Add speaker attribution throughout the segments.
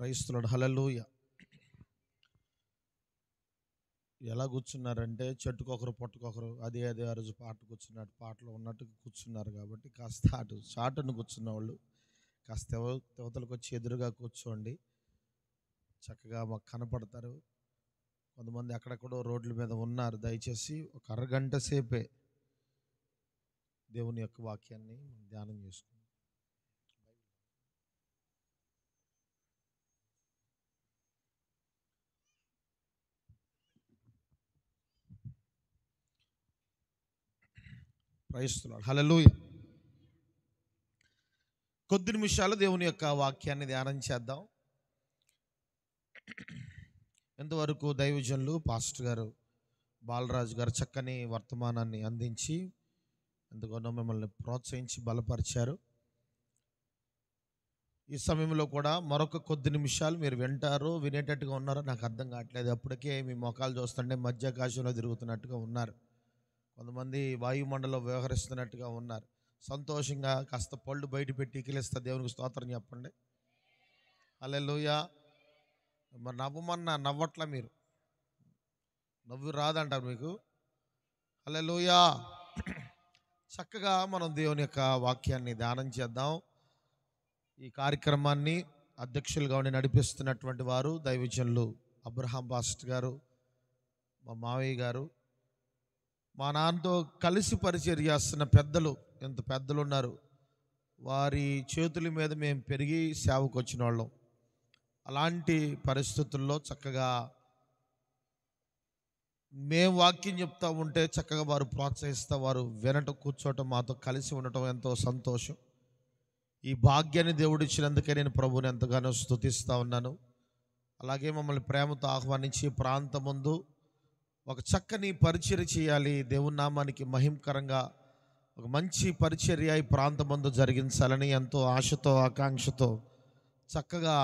Speaker 1: Praise the lord. హల్లెలూయా. ఎలా కూర్చున్నారంటే చెట్టుకొకరు పొట్టుకొకరు అదే ఆ రోజు పాట కూర్చున్నట్టు పాటలో ఉన్నట్టు కూర్చున్నారు. కాబట్టి కాస్త చాటును కూర్చున్న వాళ్ళు కాస్త యువతలకు వచ్చి ఎదురుగా కూర్చోండి, చక్కగా మాకు కనపడతారు. కొంతమంది అక్కడెక్కడో రోడ్ల మీద ఉన్నారు. దయచేసి ఒక అరగంట సేపే దేవుని యొక్క వాక్యాన్ని ధ్యానం చేసుకుందాం. Praise the lord. హల్లెలూయా. కొద్ది నిమిషాలు దేవుని యొక్క వాక్యాన్ని ధ్యానం చేద్దాం. ఎంతవరకు దైవజనులు పాస్టర్ గారు బాలరాజు గారు చక్కని వర్తమానాన్ని అందించి ఎంతగానో మిమ్మల్ని ప్రోత్సహించి బలపరిచారు. ఈ సమయంలో కూడా మరొక కొద్ది నిమిషాలు మీరు వినేటట్టుగా ఉన్నారో నాకు అర్థం కావట్లేదు. అప్పటికే మీ మొఖాలు చూస్తుంటే మధ్యాకాశంలో తిరుగుతున్నట్టుగా ఉన్నారు. కొంతమంది వాయుమండలంలో వ్యవహరిస్తున్నట్టుగా ఉన్నారు. సంతోషంగా కాస్త పళ్ళు బయట పెట్టి కిలిస్తా దేవునికి స్తోత్రం చెప్పండి. హల్లెలూయా. మరి నవ్వమన్నా నవ్వట్లా, మీరు నవ్వు రాదంటారు మీకు. హల్లెలూయా. చక్కగా మనం దేవుని యొక్క వాక్యాన్ని ధ్యానం చేద్దాం. ఈ కార్యక్రమాన్ని అధ్యక్షులుగా ఉండి నడిపిస్తున్నటువంటి వారు దైవజనులు అబ్రహాం పాస్టర్ గారు, మా మావయ్య గారు, మా నాన్నతో కలిసి పరిచర్య చేస్తున్న పెద్దలు, ఎంత పెద్దలు ఉన్నారు. వారి చేతుల మీద మేము పెరిగి సేవకు వచ్చిన వాళ్ళం. అలాంటి పరిస్థితుల్లో చక్కగా మేము వాక్యం చెప్తా ఉంటే చక్కగా వారు ప్రోత్సహిస్తూ వారు వినటం, కూర్చోవటం, మాతో కలిసి ఉండటం ఎంతో సంతోషం. ఈ భాగ్యాన్ని దేవుడు ఇచ్చినందుకే నేను ప్రభువుని ఎంతగానో స్తుతిస్తూ ఉన్నాను. అలాగే మమ్మల్ని ప్రేమతో ఆహ్వానించి ప్రాంతం ముందు ఒక చక్కని పరిచర్య చేయాలి, దేవుని నామానికి మహిమకరంగా ఒక మంచి పరిచర్య ఈ ప్రాంతం ముందు జరిగించాలని ఎంతో ఆశతో ఆకాంక్షతో చక్కగా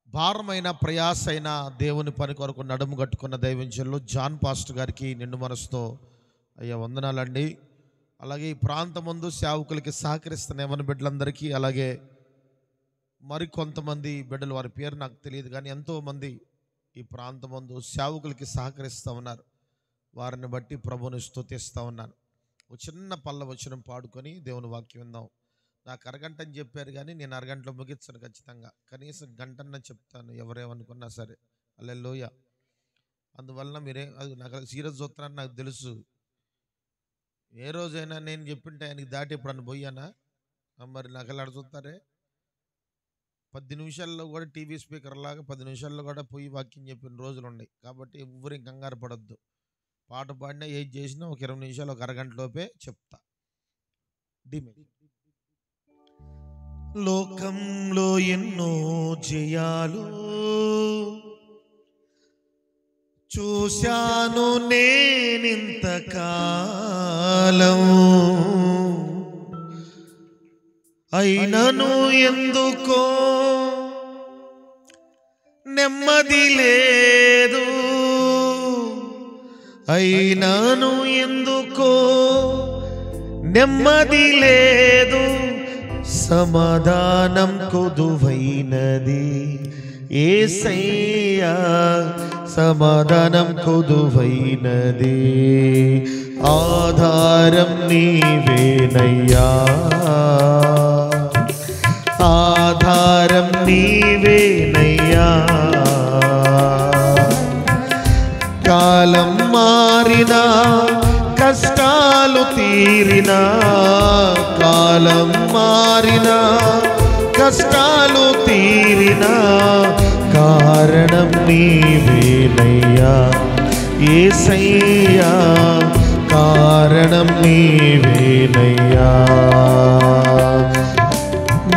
Speaker 1: భారమైన ప్రయాసైన దేవుని పని కొరకు నడుము కట్టుకున్న దైవజనులు జాన్ పాస్టర్ గారికి నిండు మనసుతో అయ్యా వందనాలండి. అలాగే ఈ ప్రాంతం ముందు సేవకులకి సహకరిస్తున్న యవన బిడ్డలందరికీ, అలాగే మరికొంతమంది బిడ్డలు, వారి పేరు నాకు తెలియదు కానీ ఎంతోమంది ఈ ప్రాంతం ముందు సేవకులకి సహకరిస్తూ ఉన్నారు. వారిని బట్టి ప్రభువుని స్తుతిస్తూ ఉన్నాను. ఒక చిన్న పల్లవచనం పాడుకొని దేవుని వాక్యం విందాం. నాకు అరగంట అని చెప్పారు కానీ నేను అరగంటలో ముగించాను ఖచ్చితంగా. కనీసం గంటన్న చెప్తాను, ఎవరేమనుకున్నా సరే. హల్లెలూయా. అందువలన అది నాకు సీరియస్ చూస్తున్నాను నాకు తెలుసు. ఏ రోజైనా నేను చెప్పింటే ఆయనకి దాటి ఎప్పుడన్నా పోయానా? మరి నాకు ఎలా చూస్తారే? 10 నిమిషాల్లో కూడా టీవీ స్పీకర్ లాగా 10 నిమిషాల్లో కూడా పోయి వాక్యం చెప్పిన రోజులు ఉన్నాయి. కాబట్టి ఎవ్వరు కంగారు పడద్దు. పాట పాడినా ఏది చేసినా ఒక 20 నిమిషాలు, ఒక అరగంటలోపే చెప్తా. లోకంలో ఎన్నో జయాలు చూశాను నేనింతకాలం, అయినను ఎందుకో నెమ్మది లేదు, అయినను ఎందుకో నెమ్మది లేదు, సమాధానం కొదువైనది యేసయ్యా, సమాధానం కొదువైనది, ఆధారం నీవేనయ్యా, ఆధారం నీవేనయ్యా. కాలం మారినా కష్టాలు తీరినా, కాలం మారినా కష్టాలు తీరినా, కారణం నీవేనయ్యా యేసయ్యా, కారణం నీవేనయ్యా.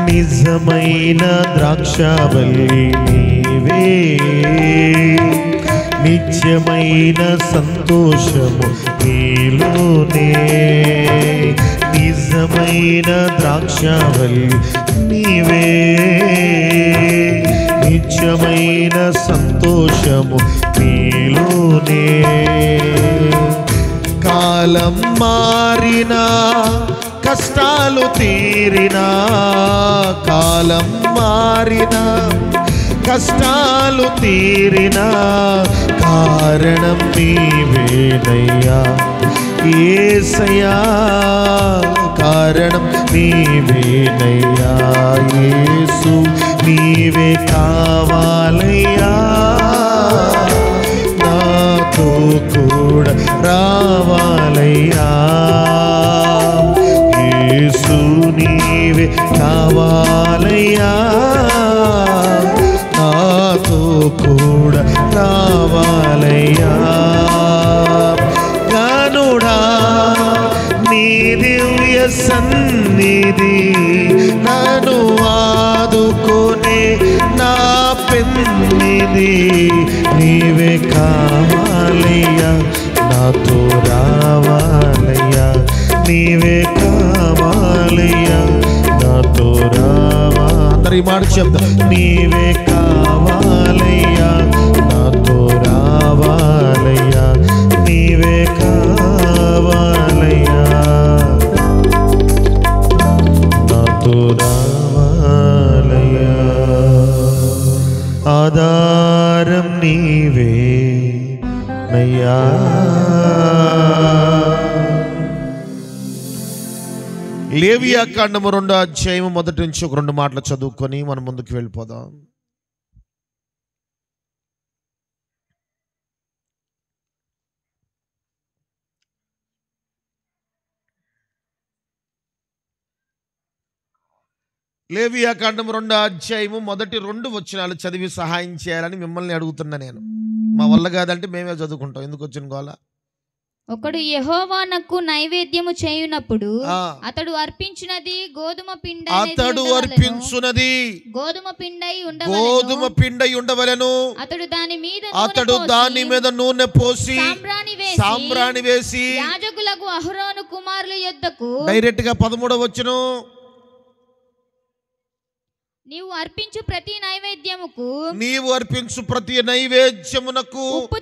Speaker 1: నిజమైన ద్రాక్షవల్లి నీవే, నిత్యమైన సంతోషము నీలోనే, నిజమైన ద్రాక్షవల్లి నీవే, నిత్యమైన సంతోషము నీలోనే. కాలం మారినా కష్టాలు తీరినా కాలం మారినా, కష్టాలు తీరినా కారణం నీవేనయ్యా యేసయ్యా, కారణం నీవేనయ్యా యేసు, నీవే కావాలయ్యా, నాతో కూడా రావాలయ్యా యేసు, నీవే కావాలయ్యా, నాతో కూడా రావాలయ్యా. గనుడా నీ దివ్య సన్నిధి నన్ను ఆదుకునే నా పెన్నిధి, నీవే కావాలయ్యా, నాతో రావాలయ్యా, నీవే కావాలయ్యా, నాతో రావా. అందరి మాట చెప్తా, నీవే కావాలయ్యా, నాతో రావాలయ్యా, నీవే కావాలయ్యా, నాతో రావాలయ్యా. ఆధారం నీవే నయ్యా. లేవియా కాండము 2వ అధ్యాయము మొదటి నుంచి ఒక 2 మాటలు చదువుకొని మనం ముందుకు వెళ్ళిపోదాం. లేవియా కాండము 2వ అధ్యాయము మొదటి 2 వచనాలు చదివి సహాయం చేయాలని మిమ్మల్ని అడుగుతున్నా. నేను మా వల్ల కాదంటే మేమే చదువుకుంటాం, ఎందుకు వచ్చిన గోల.
Speaker 2: ఒకడు యెహోవానకు నైవేద్యము చేయునప్పుడు అతడు అర్పించినది గోధుమ
Speaker 1: పిండై ఉండవలెను. అతడు దాని మీద నూనె పోసి సాంబ్రాణి వేసి
Speaker 2: యాజకులకు అహరోను కుమారుల యొద్దకు
Speaker 1: డైరెక్ట్ గా 13వ వచనం,
Speaker 2: నీవు అర్పించు ప్రతి నైవేద్యమునకు
Speaker 1: ఉప్పు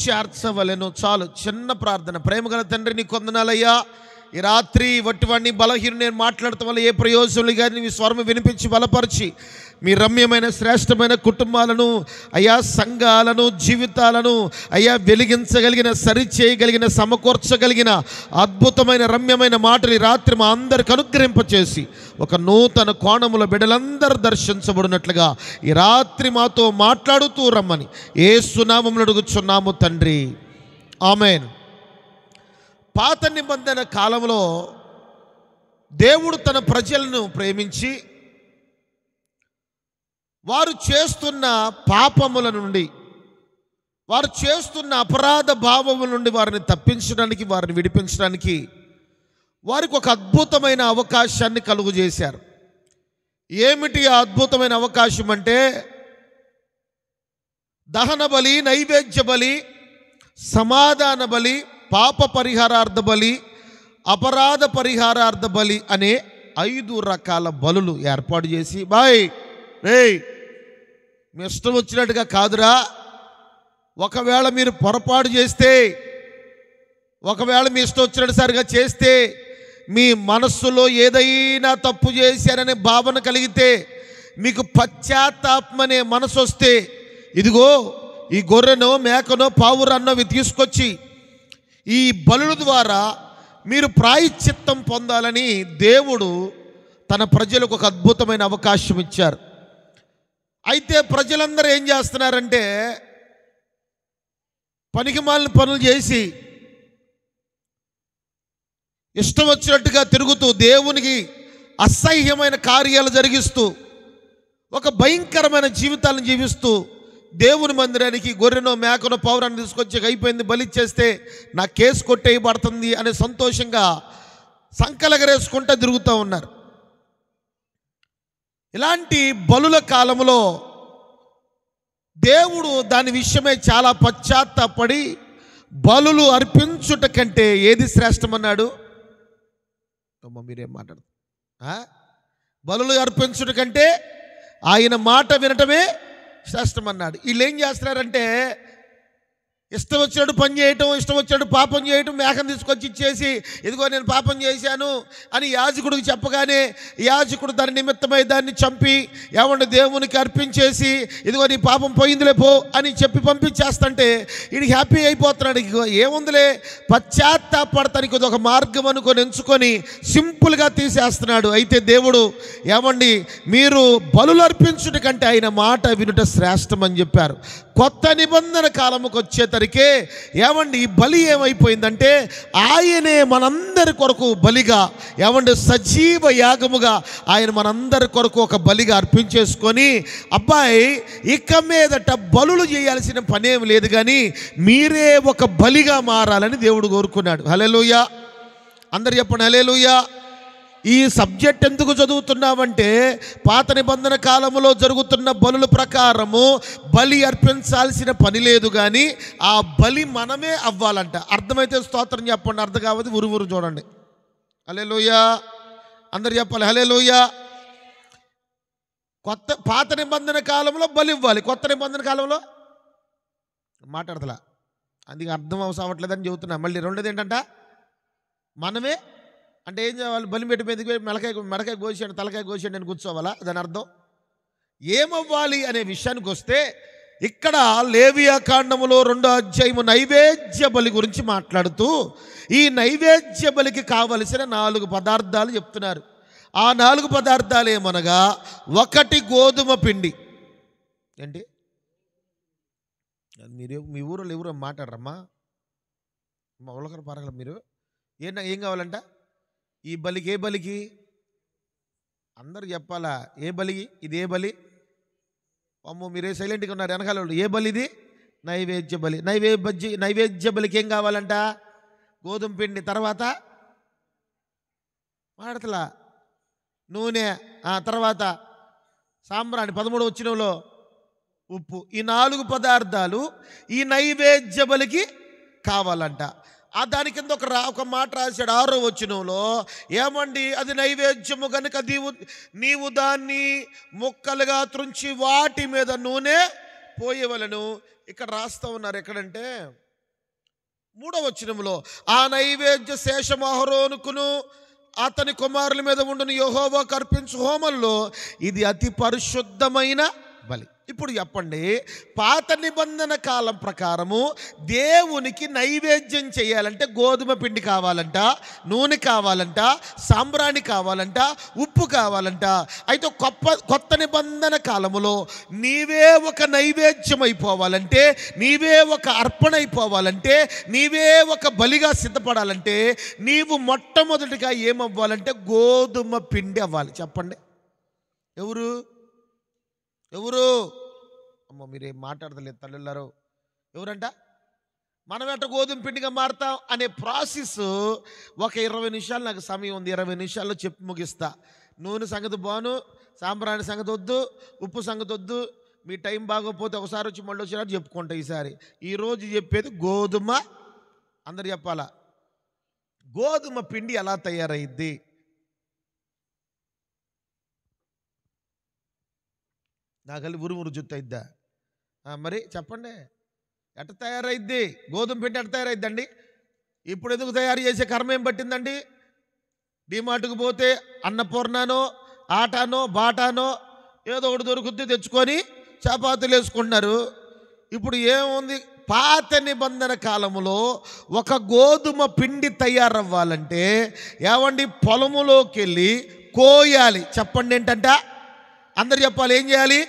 Speaker 1: చేర్చవలెను. చాలు, చిన్న ప్రార్థన. ప్రేమగల తండ్రి, నీ కొందనాలయ్యా, ఈ రాత్రి వట్టివాడిని బలహీన నేను మాట్లాడటం వల్ల ఏ ప్రయోజనం కానీ మీ స్వరం వినిపించి బలపరిచి మీ రమ్యమైన శ్రేష్టమైన కుటుంబాలను అయ్యా, సంఘాలను, జీవితాలను అయ్యా వెలిగించగలిగిన, సరిచేయగలిగిన, సమకూర్చగలిగిన అద్భుతమైన రమ్యమైన మాటలు ఈ రాత్రి మా అందరికి అనుగ్రహింపచేసి ఒక నూతన కోణముల బిడ్డలందరూ దర్శించబడినట్లుగా ఈ రాత్రి మాతో మాట్లాడుతూ రమ్మని యేసు నామములో అడుగుచున్నాము తండ్రి, ఆమేన్. పాత నిబంధన కాలంలో దేవుడు తన ప్రజలను ప్రేమించి వారు చేస్తున్న పాపముల నుండి, వారు చేస్తున్న అపరాధ భావముల నుండి వారిని తప్పించడానికి, వారిని విడిపించడానికి వారికి ఒక అద్భుతమైన అవకాశాన్ని కలుగు చేశారు. ఏమిటి ఆ అద్భుతమైన అవకాశం అంటే, దహన బలి, నైవేద్య బలి, సమాధాన బలి, పాప పరిహారార్థ బలి, అపరాధ పరిహారార్థ బలి అనే 5 రకాల బలులు ఏర్పాటు చేసి, మీ ఇష్టం వచ్చినట్టుగా కాదురా, ఒకవేళ మీరు పొరపాటు చేస్తే, ఒకవేళ మీ ఇష్టం వచ్చినట్టు సరిగా చేస్తే, మీ మనస్సులో ఏదైనా తప్పు చేశారనే భావన కలిగితే, మీకు పశ్చాత్తాపం అనే మనసు వస్తే, ఇదిగో ఈ గొర్రెనో మేకనో పావురన్నవి తీసుకొచ్చి ఈ బలుల ద్వారా మీరు ప్రాయశ్చిత్తం పొందాలని దేవుడు తన ప్రజలకు ఒక అద్భుతమైన అవకాశం ఇచ్చారు. అయితే ప్రజలందరూ ఏం చేస్తున్నారంటే, పనికిమాలిన పనులు చేసి ఇష్టం వచ్చినట్టుగా తిరుగుతూ, దేవునికి అసహ్యమైన కార్యాలు జరిగిస్తూ, ఒక భయంకరమైన జీవితాలను జీవిస్తూ, దేవుని మందిరానికి గొర్రెనో మేకనో పౌరాన్ని తీసుకొచ్చి అయిపోయింది, బలిచ్చేస్తే నా కేసు కొట్టేయబడుతుంది అనే సంతోషంగా సంకలగరేసుకుంటూ తిరుగుతూ ఉన్నారు. ఇలాంటి బలుల కాలంలో దేవుడు దాని విషయమై చాలా పశ్చాత్తాపడి, బలులు అర్పించుట కంటే ఏది శ్రేష్టమన్నాడు? మీరేం మాట్లాడు? బలులు అర్పించుట కంటే ఆయన మాట వినటమే శ్రేష్టమన్నాడు. వీళ్ళు ఏం చేస్తున్నారంటే, ఇష్టం వచ్చినట్టు పని చేయటం, ఇష్టం వచ్చినట్టు పాపం చేయటం, మేకను తీసుకొచ్చి ఇచ్చేసి ఇదిగో నేను పాపం చేశాను అని యాజకుడికి చెప్పగానే యాజకుడు దాని నిమిత్తమై దాన్ని చంపి ఏమంటే దేవునికి అర్పించేసి ఇదిగో నీ పాపం పోయిందిలే పో అని చెప్పి పంపించేస్తుంటే ఇది హ్యాపీ అయిపోతున్నాడు. ఇదిగో ఏముందిలే, పశ్చాత్తాపడతానికి ఇది ఒక మార్గం అనుకొని ఎంచుకొని సింపుల్గా తీసేస్తున్నాడు. అయితే దేవుడు ఏమండి మీరు బలులు అర్పించుట కంటే ఆయన మాట వినుట శ్రేష్టం అని చెప్పారు. కొత్త నిబంధన కాలముకు వచ్చేసరికే ఏమండి ఈ బలి ఏమైపోయిందంటే ఆయనే మనందరి కొరకు బలిగా ఏమండి సజీవ యాగముగా ఆయన మనందరి కొరకు ఒక బలిగా అర్పించేసుకొని అబ్బాయి ఇక మీదట బలులు చేయాల్సిన పనేం లేదు, కానీ మీరే ఒక బలిగా మారాలని దేవుడు కోరుకున్నాడు. హల్లెలూయా, అందరు చెప్పండి హల్లెలూయా. ఈ సబ్జెక్ట్ ఎందుకు చదువుతున్నామంటే పాత నిబంధన కాలంలో జరుగుతున్న బలుల ప్రకారము బలి అర్పించాల్సిన పని లేదు, కానీ ఆ బలి మనమే అవ్వాలంట. అర్థమైతే స్తోత్రం చెప్పండి, అర్థం కావద్దు ఉరువురు చూడండి. హల్లెలూయా, అందరు చెప్పాలి హల్లెలూయా. పాత నిబంధన కాలంలో బలి ఇవ్వాలి, కొత్త నిబంధన కాలంలో మాట్లాడతలా, అందుకే అర్థం అవసరవట్లేదని చెబుతున్నా. మళ్ళీ రెండోది ఏంటంట, మనమే అంటే ఏం చేయాలి, బలి పెట్టి మీదకి మెడకాయ కోసాడు తలకాయ కోసాడు నేను కూర్చోవాలా? దాని అర్థం ఏమవ్వాలి అనే విషయానికి వస్తే ఇక్కడ లేవియా కాండములో 2వ అధ్యాయము నైవేద్య బలి గురించి మాట్లాడుతూ ఈ నైవేద్య బలికి కావలసిన 4 పదార్థాలు చెప్తున్నారు. ఆ 4 పదార్థాలు ఏమనగా, 1 గోధుమ పిండి. ఏంటి మీరు మీ ఊరిలో ఎవరు మాట్లాడరమ్మా, మా ఉలకర పరగల మీరు ఏం కావాలంట ఈ బలికి? ఏ బలికి అందరు చెప్పాలా? ఏ బలికి? ఇది ఏ బలి? అమ్మో మీరే సైలెంట్గా ఉన్నారు వెనకాల వాళ్ళు. ఏ బలి ఇది? నైవేద్య బలి. నైవేద్య బలికి ఏం కావాలంట? గోధుమ పిండి, తర్వాత మాడతలా నూనె, తర్వాత సాంబ్రాణి 13వ వచనంలో ఉప్పు. ఈ 4 పదార్థాలు ఈ నైవేద్య బలికి కావాలంట. దాని కింద ఒక మాట రాశాడు 6వ వచనంలో, ఏమండి అది నైవేద్యము కనుక నీవు దాన్ని ముక్కలుగా త్రుంచి వాటి మీద నూనె పోయేవలను. ఇక్కడ రాస్తూ ఉన్నారు ఎక్కడంటే 3వ వచనంలో, ఆ నైవేద్య శేషము అహరోనుకును అతని కుమారుల మీద ఉండును యెహోవాకు అర్పించు హోమంలో ఇది అతి పరిశుద్ధమైన బలి. ఇప్పుడు చెప్పండి, పాత నిబంధన కాలం ప్రకారము దేవునికి నైవేద్యం చేయాలంటే గోధుమ పిండి కావాలంట, నూనె కావాలంట, సాంబ్రాణి కావాలంట, ఉప్పు కావాలంట. అయితే కొత్త నిబంధన కాలములో నీవే ఒక నైవేద్యం అయిపోవాలంటే, నీవే ఒక అర్పణ అయిపోవాలంటే, నీవే ఒక బలిగా సిద్ధపడాలంటే నీవు మొట్టమొదటిగా ఏమవ్వాలంటే గోధుమ పిండి అవ్వాలి. చెప్పండి ఎవరు? అమ్మ మీరేం మాట్లాడతలేదు తల్లులారు. ఎవరంట? మనం ఎట్ట గోధుమ పిండిగా మారుతాం అనే ప్రాసెస్ ఒక 20 నిమిషాలు నాకు సమయం ఉంది, 20 నిమిషాల్లో చెప్పి ముగిస్తా. నూనె సంగతి బాను, సాంబ్రాణి సంగతి వద్దు, ఉప్పు సంగతి వద్దు. మీ టైం బాగోకపోతే ఒకసారి వచ్చి మళ్ళీ వచ్చినట్టు చెప్పుకుంటా. ఈరోజు చెప్పేది గోధుమ, అందరు చెప్పాలా, గోధుమ పిండి ఎలా తయారైద్ది? నాకల్లి ఉరుమురు జుత్తు అయిద్దా? మరి చెప్పండి ఎట్ట తయారైద్ది? గోధుమ పిండి ఎట్ట తయారైద్దండి? ఇప్పుడు ఎందుకు తయారు చేసే కర్మ ఏం పట్టిందండి? డిమార్ట్కి పోతే అన్నపూర్ణనో ఆటానో బాటానో ఏదో ఒకటి దొరుకుద్ది తెచ్చుకొని చపాతీలు వేసుకుంటున్నారు. ఇప్పుడు ఏముంది? పాత నిబంధన కాలములో ఒక గోధుమ పిండి తయారవ్వాలంటే ఏమండి పొలములోకి వెళ్ళి కోయాలి. చెప్పండి ఏంటంట? అందరు చెప్పాలి, ఏం చేయాలి?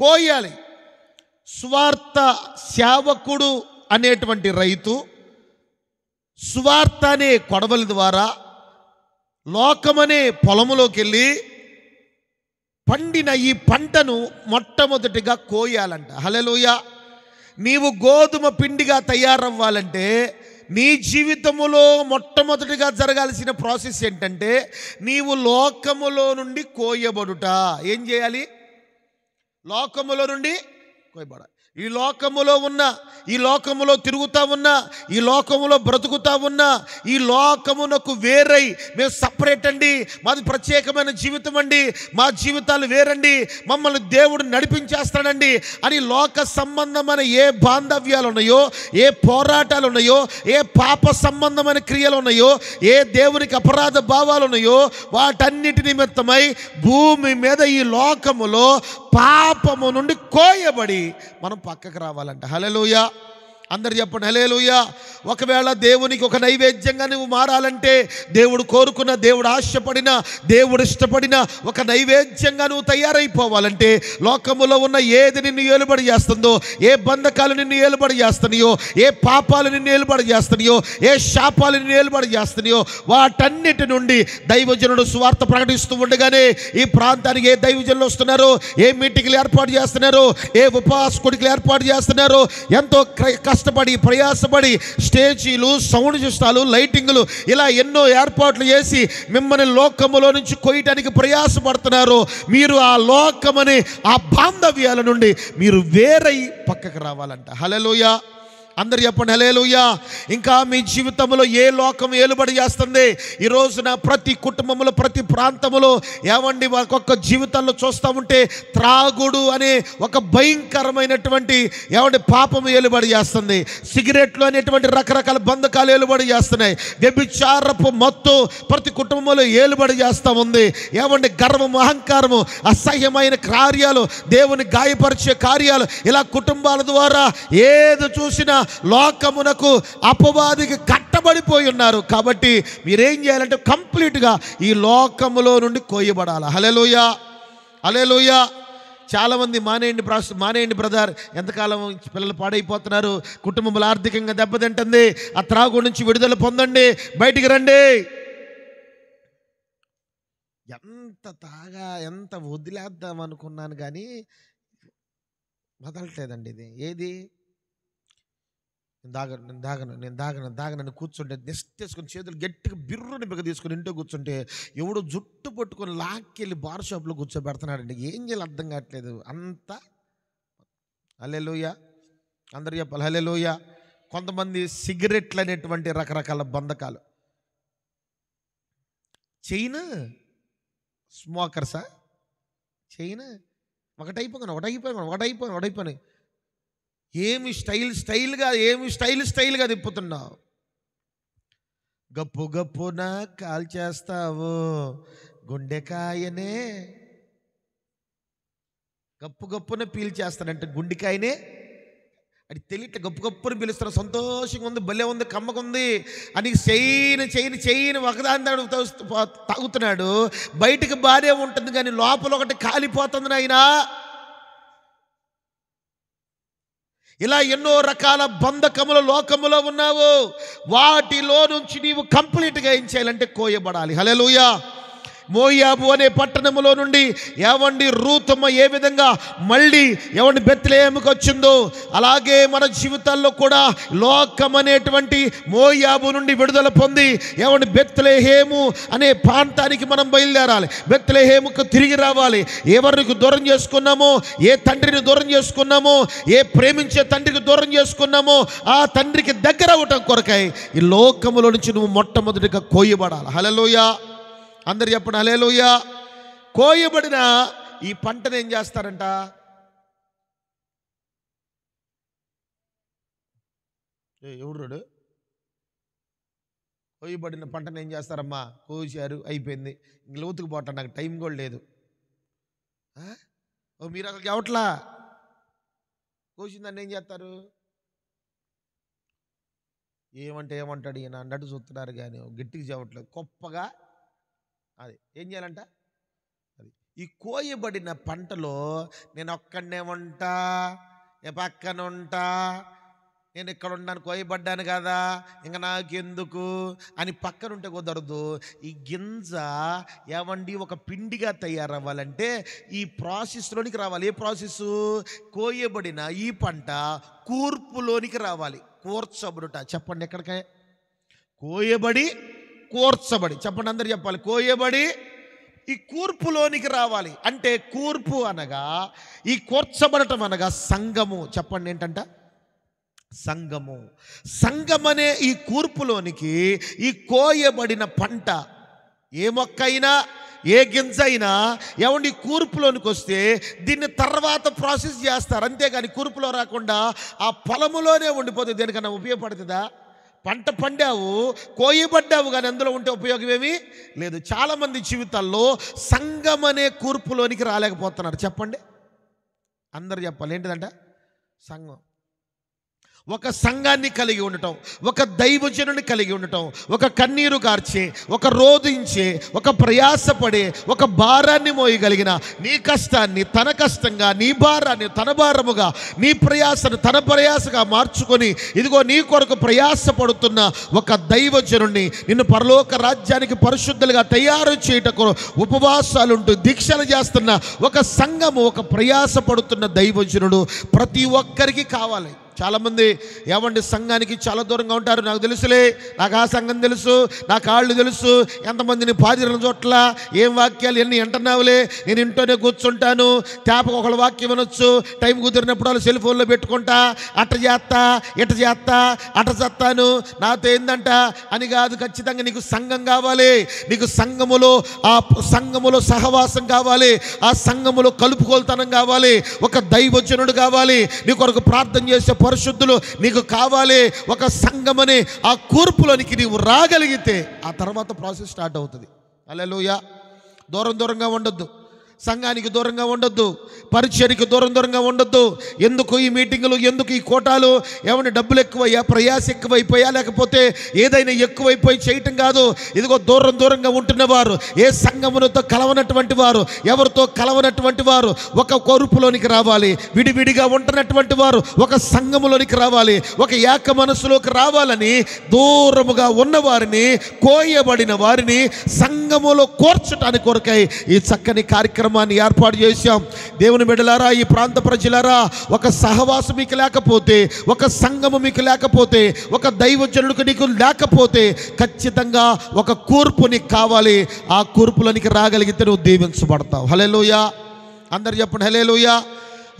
Speaker 1: కోయాలి. స్వార్థ సేవకుడు అనేటువంటి రైతు స్వార్థ అనే కొడవల ద్వారా లోకమనే పొలములోకి వెళ్ళి పండిన ఈ పంటను మొట్టమొదటిగా కోయాలంట. హల్లెలూయా. నీవు గోధుమ పిండిగా తయారవ్వాలంటే నీ జీవితములో మొట్టమొదటిగా జరగాల్సిన ప్రాసెస్ ఏంటంటే నీవు లోకములో నుండి కోయబడుట. ఏం చేయాలి? లోకములో నుండి కోయబడాలి. ఈ లోకములో ఉన్న, ఈ లోకములో తిరుగుతా ఉన్నా, ఈ లోకములో బ్రతుకుతా ఉన్నా, ఈ లోకమునకు వేరై మేము సపరేట్ అండి, మాది ప్రత్యేకమైన జీవితం అండి, మా జీవితాలు వేరండి, మమ్మల్ని దేవుడు నడిపించేస్తాడండి అని లోక సంబంధమైన ఏ బాంధవ్యాలు ఉన్నాయో, ఏ పోరాటాలు ఉన్నాయో, ఏ పాప సంబంధమైన క్రియలు ఉన్నాయో, ఏ దేవునికి అపరాధ భావాలు ఉన్నాయో, వాటన్నిటి నిమిత్తమై భూమి మీద ఈ లోకములో పాపము నుండి కోయబడి మనం పక్కకు రావాలంట. హల్లెలూయా, అందరు చెప్పండి హల్లెలూయా. ఒకవేళ దేవునికి ఒక నైవేద్యంగా నువ్వు మారాలంటే, దేవుడు కోరుకున్న, దేవుడు ఆశపడిన, దేవుడు ఇష్టపడిన ఒక నైవేద్యంగా నువ్వు తయారైపోవాలంటే, లోకములో ఉన్న ఏది నిన్ను ఏలుబడి చేస్తుందో, ఏ బంధకాలు నిన్ను ఏలుబడి చేస్తున్నాయో, ఏ పాపాలు నిన్ను ఏలుబడి చేస్తున్నాయో, ఏ శాపాలు నిన్ను ఏలుబడి చేస్తున్నాయో, వాటన్నిటి నుండి దైవజనుడు సువార్త ప్రకటిస్తూ ఉండగానే ఈ ప్రాంతానికి ఏ దైవజనులు వస్తున్నారు, ఏ మీటింగ్లు ఏర్పాటు చేస్తున్నారు, ఏ ఉపవాస కొడుకులు ఏర్పాటు చేస్తున్నారు, ఎంతో కష్టపడి ప్రయాసపడి స్టేజీలు, సౌండ్ సిస్టాలు, లైటింగ్లు ఇలా ఎన్నో ఏర్పాట్లు చేసి మిమ్మల్ని లోకములో నుంచి కొయ్యటానికి ప్రయాసపడుతున్నారు. మీరు ఆ లోకమనే ఆ బాంధవ్యాల నుండి మీరు వేరై పక్కకు రావాలంట. హల్లెలూయా, అందరు చెప్పండి హల్లెలూయా. ఇంకా మీ జీవితంలో ఏ లోకం ఏలుబడి చేస్తుంది? ఈ రోజున ప్రతి కుటుంబంలో, ప్రతి ప్రాంతంలో ఏమండి ఒక్కొక్క జీవితాల్లో చూస్తూ ఉంటే త్రాగుడు అనే ఒక భయంకరమైనటువంటి ఏమండి పాపం ఏలుబడి చేస్తుంది. సిగరెట్లు అనేటువంటి రకరకాల బంధకాలు ఏలుబడి చేస్తున్నాయి. వ్యభిచారపు మత్తు ప్రతి కుటుంబంలో ఏలుబడి చేస్తూ ఉంది. ఏమండి గర్వము, అహంకారము, అసహ్యమైన కార్యాలు, దేవుని గాయపరిచే కార్యాలు, ఇలా కుటుంబాల ద్వారా ఏది చూసినా లోకమునకు అపవాదికి కట్టబడిపోయి ఉన్నారు. కాబట్టి మీరేం చేయాలంటే కంప్లీట్గా ఈ లోకములో నుండి కోయబడాలి. హల్లెలూయా, హల్లెలూయా. చాలామంది మానేయండి బ్రదర్, ఎంతకాలం పిల్లలు పాడైపోతున్నారు, కుటుంబంలో ఆర్థికంగా దెబ్బతింటుంది, ఆ త్రాగు నుంచి విడుదల పొందండి, బయటికి రండి. ఎంత వదిలేద్దాం అనుకున్నాను కానీ వదలట్లేదండి. ఇది ఏది? నేను కూర్చుంటే నెక్స్ట్ వేసుకుని చేతులు గట్టిగా బిర్రుని బిగ తీసుకుని ఇంట్లో కూర్చుంటే ఎవడో జుట్టు పట్టుకొని లాక్కెళ్ళి బార్ షాప్లో కూర్చోబెడుతున్నాడండి. ఏం చేయాలి అర్థం కావట్లేదు అంతా. హల్లెలూయా, అందరు చెప్పాలి హల్లెలూయా. కొంతమంది సిగరెట్లు అనేటువంటి రకరకాల బంధకాలు, చైన్ స్మోకర్సా, చైన్ ఒకటైపోయి ఏమి స్టైల్గా తిప్పుతున్నావు. గప్పున కాల్చేస్తావు గుండెకాయనే, గప్పున పీల్చేస్తానంటే గుండెకాయనే. అది తెలియట్లే, గప్పున పిలుస్తాను, సంతోషంగా ఉంది, భలే ఉంది, కమ్మకుంది అని చైన్ ఒకదాని తాగుతున్నాడు. బయటికి బాగానే ఉంటుంది కానీ లోపల ఒకటి కాలిపోతుంది నాయనా. ఇలా ఎన్నో రకాల బంధకముల లోకములో ఉన్నావు. వాటిలో నుంచి నీవు కంప్లీట్గా ఏం చేయాలంటే కోయబడాలి. హల్లెలూయా. మోయాబు అనే పట్టణములో నుండి ఏవండి రూతమ్మ ఏ విధంగా మళ్ళీ ఏవండి బెత్లెహేముకు వచ్చిందో, అలాగే మన జీవితాల్లో కూడా లోకం అనేటువంటి మోయాబు నుండి విడుదల పొంది ఏవండి బెత్లెహేము అనే ప్రాంతానికి మనం బయలుదేరాలి. బెత్లెహేముకు తిరిగి రావాలి. ఎవరికి దూరం చేసుకున్నామో, ఏ తండ్రిని దూరం చేసుకున్నామో, ఏ ప్రేమించే తండ్రికి దూరం చేసుకున్నామో ఆ తండ్రికి దగ్గర అవ్వటం కొరకై ఈ లోకములో నుంచి నువ్వు మొట్టమొదటిగా కోయబడాలి. హల్లెలూయా, అందరు చెప్పండి హల్లెలూయా. కోయబడిన ఈ పంటను ఏం చేస్తారంట? ఎవడు కోయబడిన పంటను ఏం చేస్తారమ్మా? కోసారు, అయిపోయింది, ఇంక లోతుకు పోతాను, నాకు టైం కూడా లేదు. మీరు అక్కడికి అవట్లా కోసిందాన్ని ఏం చేస్తారు? ఏమంటాడు ఈయన అన్నట్టు చూస్తున్నారు కానీ గట్టిగా చెప్పట్లేదు, గొప్పగా. అది ఏం చేయాలంట? అది ఈ కోయబడిన పంటలో నేను ఒక్కడనే ఉంటా, ఏ పక్కన ఉంటా, నేను ఇక్కడ ఉన్నాను, కోయబడ్డాను కదా, ఇంకా నాకెందుకు అని పక్కనుంటే కుదరదు. ఈ గింజ ఏమండి ఒక పిండిగా తయారవ్వాలంటే ఈ ప్రాసెస్లోనికి రావాలి. ఏ ప్రాసెస్? కోయబడిన ఈ పంట కూర్పులోనికి రావాలి. కూర్చబడుట. చెప్పండి, ఎక్కడికే? కోయబడి కూర్చబడి. చెప్పండి, అందరు చెప్పాలి. కోయబడి ఈ కూర్పులోనికి రావాలి. అంటే కూర్పు అనగా, ఈ కూర్చబడటం అనగా సంఘము. చెప్పండి ఏంటంట? సంఘము. సంఘమనే ఈ కూర్పులోనికి ఈ కోయబడిన పంట, ఏ మొక్క అయినా ఏ గింజ అయినా ఏమండి కూర్పులోనికి వస్తే దీన్ని తర్వాత ప్రాసెస్ చేస్తారు, అంతేగాని కూర్పులో రాకుండా ఆ పొలములోనే ఉండిపోతుంది. దేనికన్నా ఉపయోగపడుతుందా? పంట పండావు, కోయబడ్డావు, కానీ అందులో ఉంటే ఉపయోగం ఏమీ లేదు. చాలామంది జీవితాల్లో సంఘం అనే కూర్పులోనికి రాలేకపోతున్నారు. చెప్పండి, అందరు చెప్పాలి. ఏంటిదంట? సంఘం. ఒక సంఘాన్ని కలిగి ఉండటం, ఒక దైవజనుని కలిగి ఉండటం, ఒక కన్నీరు కార్చే, ఒక రోధించే, ఒక ప్రయాసపడే, ఒక భారాన్ని మోయగలిగిన, నీ కష్టాన్ని తన కష్టంగా, నీ భారాన్ని తన భారముగా, నీ ప్రయాసను తన ప్రయాసగా మార్చుకొని ఇదిగో నీ కొరకు ప్రయాసపడుతున్న ఒక దైవజనుడిని, నిన్ను పరలోక రాజ్యానికి పరిశుద్ధులుగా తయారు చేయటకు ఉపవాసాలుంటూ దీక్షలు చేస్తున్న ఒక సంఘము, ఒక ప్రయాసపడుతున్న దైవజనుడు ప్రతి ఒక్కరికి కావాలి. చాలామంది ఏమండి సంఘానికి చాలా దూరంగా ఉంటారు. నాకు తెలుసులే, నాకు ఆ సంఘం తెలుసు, నా కాళ్ళు తెలుసు, ఎంతమందిని పాదిరల చోట్ల ఏం వాక్యాలు ఎన్ని వింటున్నావులే, నేను ఇంట్లోనే కూర్చుంటాను, తేపకు ఒకళ్ళ వాక్యం వినొచ్చు, టైం కుదిరినప్పుడు వాళ్ళు సెల్ ఫోన్లో పెట్టుకుంటా, అట్ట చేస్తా ఇట చేస్తా అట చేస్తాను, నాతో ఏందంట అని కాదు. ఖచ్చితంగా నీకు సంఘం కావాలి. నీకు సంఘములో సహవాసం కావాలి, ఆ సంఘములో కలుపుకోలుతనం కావాలి, ఒక దైవజనుడు కావాలి, నీ కొరకు ప్రార్థన చేసే పరిశుద్ధులు నీకు కావాలి. ఒక సంఘమనే ఆ కూర్పులోనికి నీవు రాగలిగితే ఆ తర్వాత ప్రాసెస్ స్టార్ట్ అవుతుంది. హల్లెలూయా. దూరంగా ఉండొద్దు, సంఘానికి దూరంగా ఉండొద్దు, పరిచర్యకి దూరంగా ఉండొద్దు. ఎందుకు ఈ మీటింగులు, ఎందుకు ఈ కోటాలు? ఏమైనా డబ్బులు ఎక్కువయ్యా, ప్రయాస ఎక్కువైపోయా, లేకపోతే ఏదైనా ఎక్కువైపోయి చేయటం కాదు. ఇదిగో దూరంగా ఉంటున్నవారు, ఏ సంఘములతో కలవనటువంటి వారు, ఎవరితో కలవనటువంటి వారు ఒక కూర్పులోనికి రావాలి. విడివిడిగా ఉంటున్నటువంటి వారు ఒక సంఘములోనికి రావాలి, ఒక ఏక మనసులోకి రావాలని దూరముగా ఉన్నవారిని, కోయబడిన వారిని సంఘములో కోర్చటానికి కొరకై ఈ చక్కని కార్యక్రమాన్ని ఏర్పాటు చేశాం. దేవుని బిడ్డలారా, ఈ ప్రాంత ప్రజలారా, ఒక సహవాసం మీకు లేకపోతే, ఒక సంఘము మీకు లేకపోతే, ఒక దైవజనుడికి నీకు లేకపోతే ఖచ్చితంగా ఒక కూర్పు నీకు కావాలి. ఆ కూర్పులోనికి రాగలిగితే నువ్వు దీవించబడతావు. హల్లెలూయా. అందరు చెప్పండి హల్లెలూయా.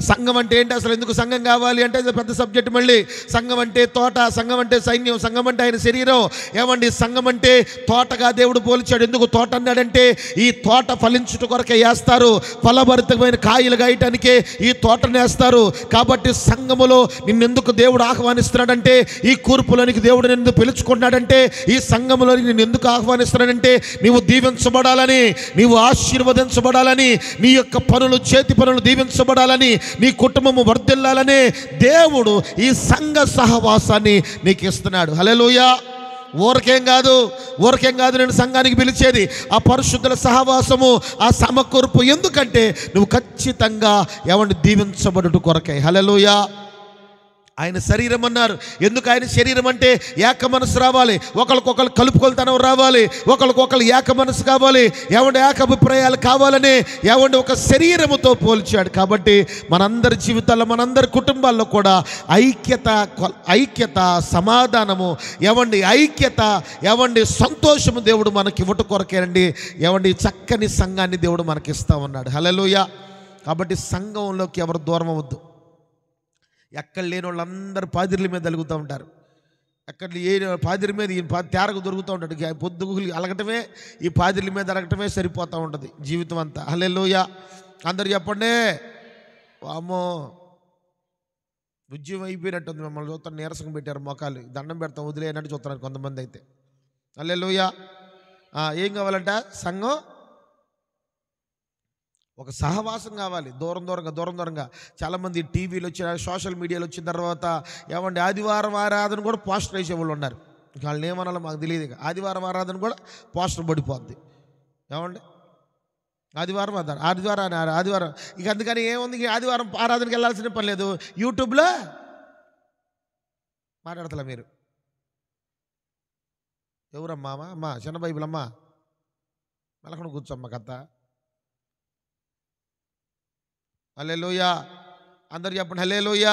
Speaker 1: సంఘం అంటే ఏంటి? అసలు ఎందుకు సంఘం కావాలి అంటే పెద్ద సబ్జెక్ట్. మళ్ళీ సంఘం అంటే తోట, సంఘం అంటే సైన్యం, సంఘం అంటే ఆయన శరీరం. ఏమండి, సంఘం అంటే తోటగా దేవుడు పోల్చాడు. ఎందుకు తోట అన్నాడంటే ఈ తోట ఫలించుట కొరకే వేస్తారు, ఫలభరితమైన కాయలు గాయటానికే ఈ తోటను వేస్తారు. కాబట్టి సంఘములో నిన్నెందుకు దేవుడు ఆహ్వానిస్తున్నాడంటే, ఈ కూర్పులోనికి దేవుడు నిన్ను పిలుచుకున్నాడంటే, ఈ సంఘములో నిన్ను ఎందుకు ఆహ్వానిస్తున్నాడంటే నీవు దీవించబడాలని, నీవు ఆశీర్వదించబడాలని, నీ యొక్క పనులు, చేతి పనులు దీవించబడాలని, నీ కుటుంబము వర్ధిల్లాలనే దేవుడు ఈ సంఘ సహవాసాన్ని నీకు ఇస్తున్నాడు. హల్లెలూయా. ఊరకేం కాదు నేను సంఘానికి పిలిచేది, ఆ పరిశుద్ధుల సహవాసము, ఆ సమకూర్పు. ఎందుకంటే నువ్వు ఖచ్చితంగా ఏమంటే దీవించబడుట కొరకే. హల్లెలూయా. ఆయన శరీరం అన్నారు. ఎందుకు ఆయన శరీరం అంటే ఏక మనసు రావాలి, ఒకరికొకరు కలుపుకొలతనం రావాలి, ఒకరికొకరు ఏక మనసు కావాలి, ఏమంటే ఏకాభిప్రాయాలు కావాలని ఏమంటే ఒక శరీరముతో పోల్చాడు. కాబట్టి మనందరి జీవితాల్లో, మనందరి కుటుంబాల్లో కూడా ఐక్యత, సమాధానము, ఏమండి సంతోషము దేవుడు మనకి ఇవ్వట కొరకేనండి. ఏమండి చక్కని సంఘాన్ని దేవుడు మనకి ఇస్తా ఉన్నాడు. హల్లెలూయా. కాబట్టి సంఘంలోకి ఎవరు దూరం అవ్వద్దు. ఎక్కడ లేని వాళ్ళందరూ పాదిర్ల మీద అలుగుతూ ఉంటారు. ఎక్కడ ఏ పాదిరి మీద ఈ తేరకు దొరుకుతూ ఉంటాడు. పొద్దుగులు అలగటమే, ఈ పాదిర్ల మీద అలగటమే సరిపోతూ ఉంటుంది జీవితం అంతా. హల్లెలూయా. అందరు చెప్పండి. వామ్మో, ఉద్యమం అయిపోయినట్టుంది. మమ్మల్ని చూస్తాను, నీరసంగా పెట్టారు, మొఖాలు దండం పెడతాం, వదిలేయనట్టు చూస్తున్నారు కొంతమంది అయితే. హల్లెలూయా. ఏం కావాలంట? సంఘం, ఒక సహవాసం కావాలి. దూరంగా చాలామంది టీవీలు వచ్చిన, సోషల్ మీడియాలో వచ్చిన తర్వాత ఏమండి ఆదివారం ఆరాధన కూడా పోస్టర్ వేసేవాళ్ళు ఉన్నారు. వాళ్ళని ఏమనాలో మాకు తెలియదు. ఆదివారం ఆరాధన కూడా పోస్టర్ పడిపోద్ది. ఏమండి ఆదివారం ఇక అందుకని ఏముంది, ఆదివారం ఆరాధనకి వెళ్ళాల్సిన పని లేదు. యూట్యూబ్లో మాట్లాడతలే మీరు. ఎవరమ్మా? అమ్మా చిన్న బైబిల్ అమ్మా, మెలకను కూర్చోమ్మ కథ. హల్లెలూయా. అందరు చెప్పండి హల్లెలూయా.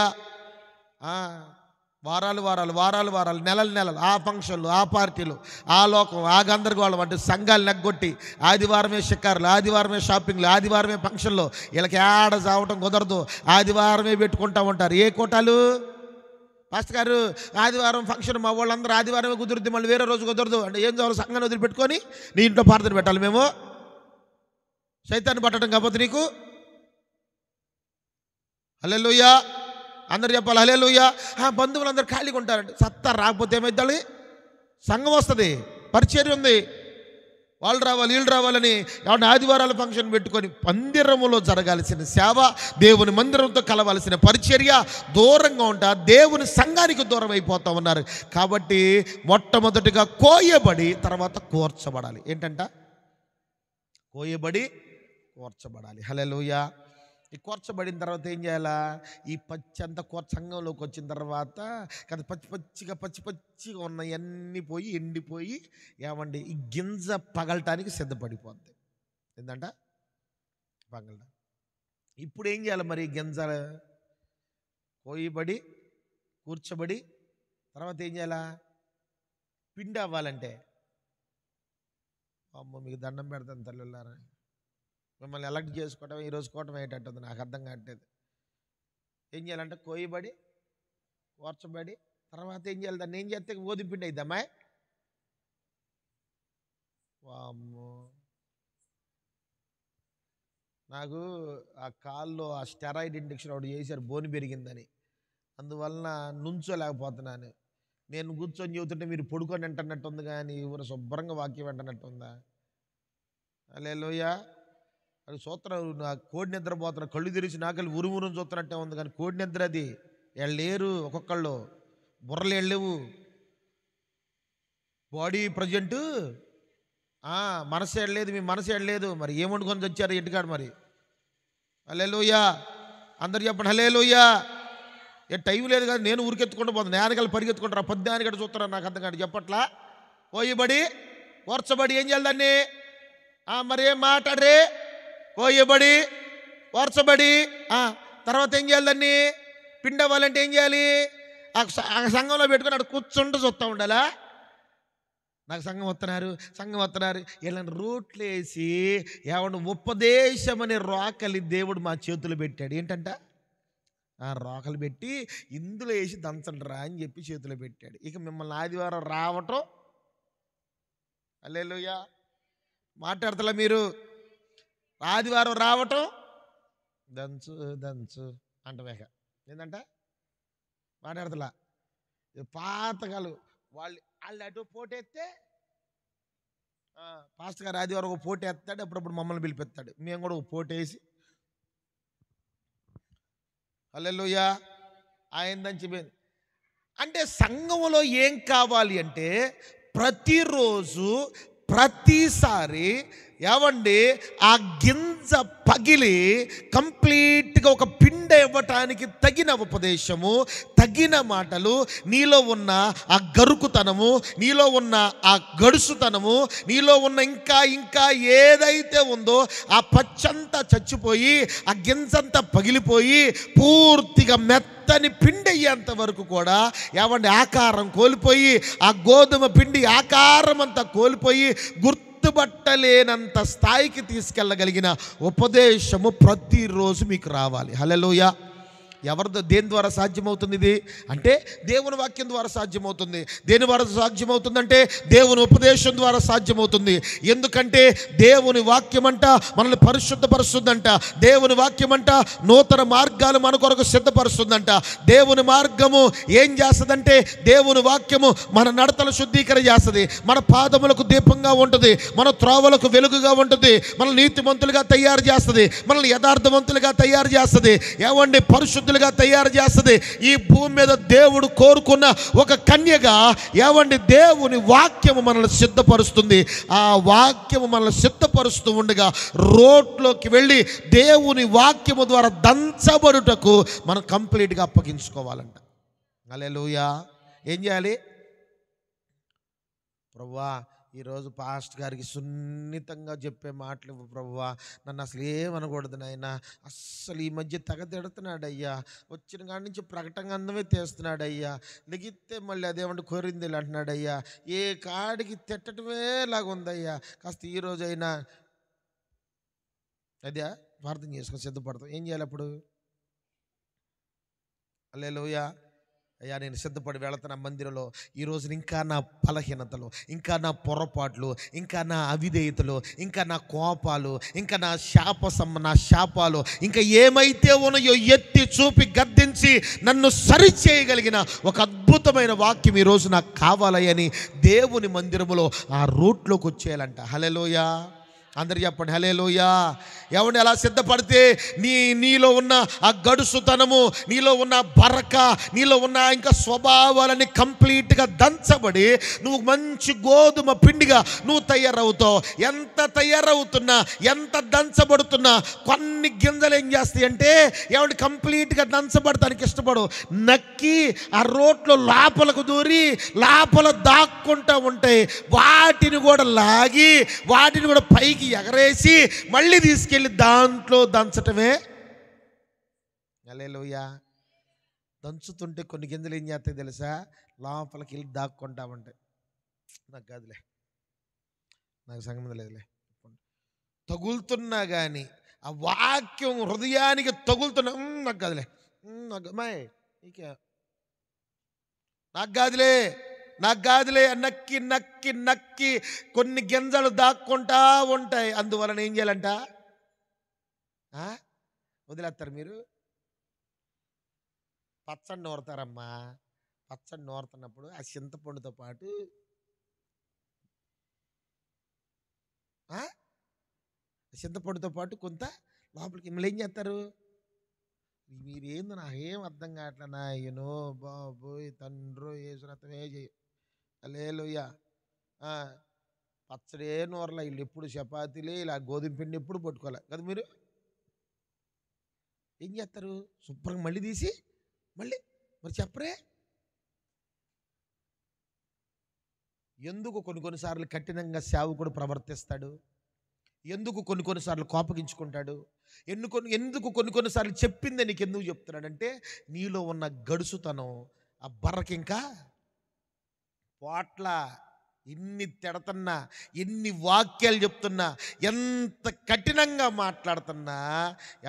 Speaker 1: వారాలు వారాలు వారాలు వారాలు నెలలు నెలలు ఆ ఫంక్షన్లు, ఆ పార్టీలు, ఆ లోకం, ఆ గందరగోళం అంటే సంఘాలు నెగ్గొట్టి ఆదివారమే షికారులు, ఆదివారమే షాపింగ్లు, ఆదివారమే ఫంక్షన్లు. వీళ్ళకి ఏడ చావటం కుదరదు, ఆదివారమే పెట్టుకుంటూ ఉంటారు. ఏ కోటాలు? పాస్టర్ గారు ఆదివారం ఫంక్షన్, మా వాళ్ళందరూ ఆదివారమే కుదురుద్ది, మళ్ళీ వేరే రోజు కుదరదు అంటే ఏం చాలు? సంఘాన్ని వదిలిపెట్టుకొని నీ ఇంట్లో ప్రార్థన పెట్టాలి మేము? సైతాన్ని పట్టడం కాకపోతే నీకు? హల్లెలూయా, అందరు చెప్పాలి హల్లెలూయా. బంధువులందరూ ఖాళీగా ఉంటారండి, సత్తా రాకపోతే ఏమైద్దాలి? సంఘం వస్తుంది, పరిచర్య ఉంది, వాళ్ళు రావాలి వీళ్ళు రావాలని ఏమన్నా ఆదివారాల ఫంక్షన్ పెట్టుకొని మందిరములో జరగాల్సిన సేవ, దేవుని మందిరంతో కలవాల్సిన పరిచర్య దూరంగా ఉంటా దేవుని సంఘానికి దూరం అయిపోతూ ఉన్నారు. కాబట్టి మొట్టమొదటిగా కోయబడి తర్వాత కూర్చబడాలి. ఏంటంట? కోయబడి కూర్చబడాలి. హల్లెలూయా. ఈ కూర్చబడిన తర్వాత ఏం చేయాలా? ఈ పచ్చి అంతా సంఘంలోకి వచ్చిన తర్వాత కదా పచ్చి పచ్చిగా ఉన్నవన్నీ పోయి ఎండిపోయి ఏమండి ఈ గింజ పగలటానికి సిద్ధపడిపోద్ది. ఏంటంట? పగలట. ఇప్పుడు ఏం చేయాలి మరి? గింజ కోయబడి కూర్చబడి తర్వాత ఏం చేయాలా? పిండి అవ్వాలంటే అమ్మ మీకు దండం పెడతాను తల్లులారా, మిమ్మల్ని ఎలక్ట్ చేసుకోవటం ఈరోజు కోవటం ఏంటంటుంది నాకు అర్థం కావట్లేదు. ఏం చేయాలంటే కోయబడి కూర్చబడి తర్వాత ఏం చేయాలి? దాన్ని ఏం చేస్తే గోధుమ పిండి అయిద్దమ్మా. వామ్మో, నాకు ఆ కాల్లో ఆ స్టెరాయిడ్ ఇంజెక్షన్ ఒకటి చేశారు, బోని పెరిగిందని, అందువలన నుంచోలేకపోతున్నాను. నేను కూర్చొని చెబుతుంటే మీరు పడుకొని అంటున్నట్టుంది, కానీ ఊరు శుభ్రంగా వాక్యం అంటున్నట్టుందా? హల్లెలూయా. అది సూత్రం. నా కోడి నిద్రపోతున్నా, కళ్ళు తెరిచి నాకలు ఉరుమురు చూస్తున్నట్టే ఉంది, కానీ కోడి నిద్ర అది. వాళ్ళు లేరు, ఒక్కొక్కళ్ళు బుర్రలు వెళ్ళలేవు, బాడీ ప్రజెంటు, మనసు వెళ్ళలేదు, మీ మనసు వెళ్ళలేదు. మరి ఏమండుకొని వచ్చారు ఇంటికాడు మరి? హల్లెలూయా, అందరు చెప్పండి హల్లెలూయా. టైం లేదు కదా, నేను ఊరికెత్తుకుంటూ పోతాను, నేనకలు పరిగెత్తుకుంటారా, పద్యానికడ చూస్తారా, నాకు అర్థం కాదు. చెప్పట్లా? కోయబడి కూర్చబడి ఏం చేయాలి దాన్ని? మరి ఏం మాట్లాడరే? కోయబడి కూర్చబడి తర్వాత ఏం చేయాలి దాన్ని? పిండి అవ్వాలంటే ఏం చేయాలి? ఆ సంఘంలో పెట్టుకుని అక్కడ కూర్చుంటూ చూస్తూ ఉండాలా? నాకు సంఘం వస్తున్నారు ఇలాంటి రూట్లు వేసి ఏమన్నా ఉపదేశం అనే రోకలి దేవుడు మా చేతులు పెట్టాడు. ఏంటంట? రోకలు పెట్టి ఇందులో వేసి దంచండి రా అని చెప్పి చేతిలో పెట్టాడు. ఇక మిమ్మల్ని ఆదివారం రావటం, హల్లెలూయా, మాట్లాడతలా మీరు? ఆదివారం రావటం దంచు దంచు అంటవేక. ఏంటంట? మాట్లాడతలా. పాతకాలు వాళ్ళు అటు పోటేస్తే పాస్టర్ గారు ఆదివారం ఒక పోటీ వేస్తాడు, అప్పుడప్పుడు మమ్మల్ని పిలిపిస్తాడు, మేము కూడా ఒక పోటీ వేసి హల్లెలూయా ఆయనదని చెప్పింది. అంటే సంఘములో ఏం కావాలి అంటే ప్రతిరోజు ప్రతిసారి ఏమండి ఆ గింజ పగిలి కంప్లీట్గా ఒక పిండి ఇవ్వటానికి తగిన ఉపదేశము, తగిన మాటలు, నీలో ఉన్న ఆ గరుకుతనము, నీలో ఉన్న ఆ గడుసుతనము, నీలో ఉన్న ఇంకా ఏదైతే ఉందో ఆ పచ్చంతా చచ్చిపోయి ఆ గింజంతా పగిలిపోయి పూర్తిగా మెత్తని పిండి అయ్యేంత వరకు కూడా ఏమండి ఆకారం కోల్పోయి ఆ గోధుమ పిండి ఆకారం అంతా కోల్పోయి గుర్తుపట్టలేనంత స్థాయికి తీసుకెళ్ళగలిగిన ఉపదేశము ప్రతిరోజు మీకు రావాలి. హల్లెలూయా. దేని ద్వారా సాధ్యమవుతుంది ఇది అంటే? దేవుని వాక్యం ద్వారా సాధ్యమవుతుంది. దేని ద్వారా సాధ్యమవుతుందంటే దేవుని ఉపదేశం ద్వారా సాధ్యమవుతుంది. ఎందుకంటే దేవుని వాక్యం అంట మనల్ని పరిశుద్ధపరుస్తుందంట. దేవుని వాక్యం అంట నూతన మార్గాలు మన కొరకు సిద్ధపరుస్తుందంట. దేవుని మార్గము ఏం చేస్తుందంటే దేవుని వాక్యము మన నడతలు శుద్ధీకరణ చేస్తుంది, మన పాదములకు దీపంగా ఉంటుంది, మన త్రోవలకు వెలుగుగా ఉంటుంది, మనల్ని నీతిమంతులుగా తయారు చేస్తుంది, మనల్ని యథార్థవంతులుగా తయారు చేస్తుంది, ఏమండి పరిశుద్ధులుగా తయారు చేస్తుంది. ఈ భూమి మీద దేవుడు కోరుకున్న ఒక కన్యగా ఏమండి దేవుని వాక్యము మనల్ని సిద్ధపరుస్తుంది. ఆ వాక్యము మనల్ని సిద్ధపరుస్తూ ఉండగా రోడ్లోకి వెళ్ళి దేవుని వాక్యము ద్వారా దంచబడుటకు మనం కంప్లీట్గా అప్పగించుకోవాలంట. హల్లెలూయా. ఏం చేయాలి? ప్రభువా ఈరోజు పాస్ట్ గారికి సున్నితంగా చెప్పే మాటలు ఇవ్వు ప్రభువా, నన్ను అసలు ఏమనకూడదు నాయన, అస్సలు ఈ మధ్య తెగ తిడుతున్నాడు అయ్యా, వచ్చిన కాడి నుంచి ప్రకటన అందమే తీస్తున్నాడు అయ్యా, లెగిస్తే మళ్ళీ అదేమంటే కోరిందేలు అంటున్నాడు అయ్యా, ఏ కాడికి తిట్టడమే లాగా ఉందయ్యా, కాస్త ఈరోజైనా అదే ప్రార్థన చేసుకొని సిద్ధపడతాం. ఏం చేయాలి అప్పుడు? హల్లెలూయా. అయ్యా నేను సిద్ధపడి వెళుతున్న మందిరంలో ఈరోజు ఇంకా నా బలహీనతలు, ఇంకా నా పొరపాట్లు, ఇంకా నా అవిధేయతలు, ఇంకా నా కోపాలు, ఇంకా నా శాపాలు, ఇంకా ఏమైతే ఉన్నాయో ఎత్తి చూపి గద్దించి నన్ను సరిచేయగలిగిన ఒక అద్భుతమైన వాక్యం ఈరోజు నాకు కావాలని దేవుని మందిరములో ఆ రూట్లోకి వచ్చేయాలంట. హల్లెలూయా. అందరు చెప్పండి హల్లెలూయా. ఎవరిని ఎలా సిద్ధపడితే నీలో ఉన్న ఆ గడుసుతనము, నీలో ఉన్న బరక, నీలో ఉన్న ఇంకా స్వభావాలని కంప్లీట్గా దంచబడి నువ్వు మంచి గోధుమ పిండిగా నువ్వు తయారవుతావు. ఎంత తయారవుతున్నా, ఎంత దంచబడుతున్నా కొన్ని గింజలు ఏం చేస్తాయి అంటే ఎవరిని కంప్లీట్గా దంచబడటానికి ఇష్టపడు, నక్కి ఆ రోట్లో లోపలకు దూరి లోపల దాక్కుంటూ ఉంటాయి. వాటిని కూడా లాగి, వాటిని కూడా పైకి ఎగరేసి మళ్ళీ తీసుకెళ్ళి దాంట్లో దంచటమే. హల్లెలూయా. దంచుతుంటే కొన్ని గింజలు ఏం చేస్తాయి తెలుసా? లోపలికి వెళ్ళి దాక్కుంటా ఉంటాయి. నాకు కాదులే, నాకు సంగతి లేదులే. తగులుతున్నా కానీ ఆ వాక్యం హృదయానికి తగులుతున్నా, నాకు కాదులే, నీకే నాకు కాదులే నక్కి నక్కి నక్కి కొన్ని గింజలు దాక్కుంటా ఉంటాయి. అందువలన ఏం చేయాలంట? వదిలేస్తారు. మీరు పచ్చడి నూరతారమ్మా. పచ్చడి నూరుతున్నప్పుడు ఆ చింతపండుతో పాటు కొంత లోపలికి మిమ్మల్ని ఏం చేస్తారు? మీరేందో నాకేం అర్థం కావట్లే నాయనో బాబోయ్ తండ్రో ఏసురత్నమే చేయ. హల్లెలూయా. పచ్చడే నూరలే, వీళ్ళు ఎప్పుడు చపాతీలే, ఇలా గోధుమ పిండి ఎప్పుడు పట్టుకోలే కదా. మీరు ఏం చేస్తారు? శుభ్రంగా మళ్ళీ తీసి మళ్ళీ మరి చెప్పరే ఎందుకు కొన్నిసార్లు కఠినంగా సేవకుడు ప్రవర్తిస్తాడు? ఎందుకు కొన్నిసార్లు కోపగించుకుంటాడు? ఎందుకు కొన్నిసార్లు చెప్పిందే నీకు ఎందుకు చెప్తున్నాడంటే నీలో ఉన్న గడుసుతనం, ఆ బర్రకి ఇంకా పోట్ల. ఎన్ని తిడుతున్నా, ఎన్ని వాక్యాలు చెప్తున్నా, ఎంత కఠినంగా మాట్లాడుతున్నా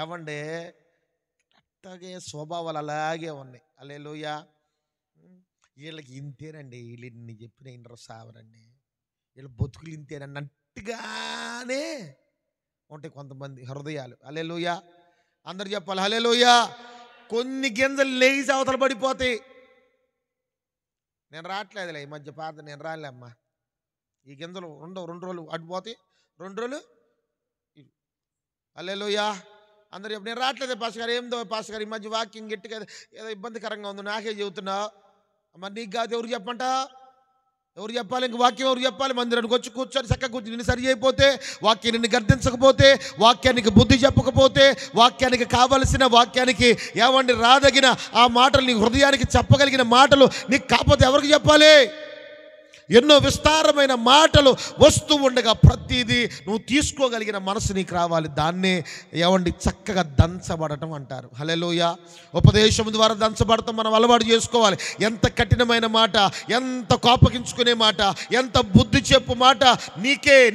Speaker 1: ఏమండే అట్లాగే స్వభావాలు అలాగే ఉన్నాయి. హల్లెలూయా. వీళ్ళకి ఇంతేనండి, వీళ్ళు ఇన్ని చెప్పిన ఇంటర్ సావరండి, వీళ్ళ బతుకులు ఇంతేనండి అన్నట్టుగానే ఉంటాయి కొంతమంది హృదయాలు. హల్లెలూయా. అందరు చెప్పాలి హల్లెలూయా. కొన్ని గింజలు లేచి అవతల పడిపోతాయి. నేను రావట్లేదులే ఈ మధ్య పాత, నేను రాలే అమ్మా. ఈ గింజలు ఉండవు, 2 రోజులు అడ్డుపోతాయి, 2 రోజులు. హల్లెలూయా. అందరు చెప్పి నేను రావట్లేదు పాస్ గారు. ఏందో పాస్ గారు ఈ మధ్య వాకింగ్ గట్టిగా ఏదో ఇబ్బందికరంగా ఉంది, నాకే చెబుతున్నావు. మరి నీకు కాదు ఎవరు చెప్పంట? ఎవరు చెప్పాలి? ఇంక వాక్యం ఎవరు చెప్పాలి? మందిరానికి వచ్చి కూర్చొని చక్కగా కూర్చొని నిన్ను సరి చేయకపోతే, వాక్యాన్ని నిన్ను గర్దించకపోతే, వాక్యానికి బుద్ధి చెప్పకపోతే, వాక్యానికి కావలసిన, వాక్యానికి ఏమండి రాదగిన ఆ మాటలు నీ హృదయానికి చెప్పగలిగిన మాటలు నీకు కాకపోతే ఎవరికి చెప్పాలి? ఎన్నో విస్తారమైన మాటలు వస్తూ ఉండగా ప్రతిదీ నువ్వు తీసుకోగలిగిన మనసు నీకు రావాలి. దాన్నే ఏమండి చక్కగా దంచబడటం అంటారు. హల్లెలూయా. ఉపదేశం ద్వారా దంచబడటం మనం అలవాటు చేసుకోవాలి. ఎంత కఠినమైన మాట, ఎంత కోపగించుకునే మాట, ఎంత బుద్ధి చెప్పు మాట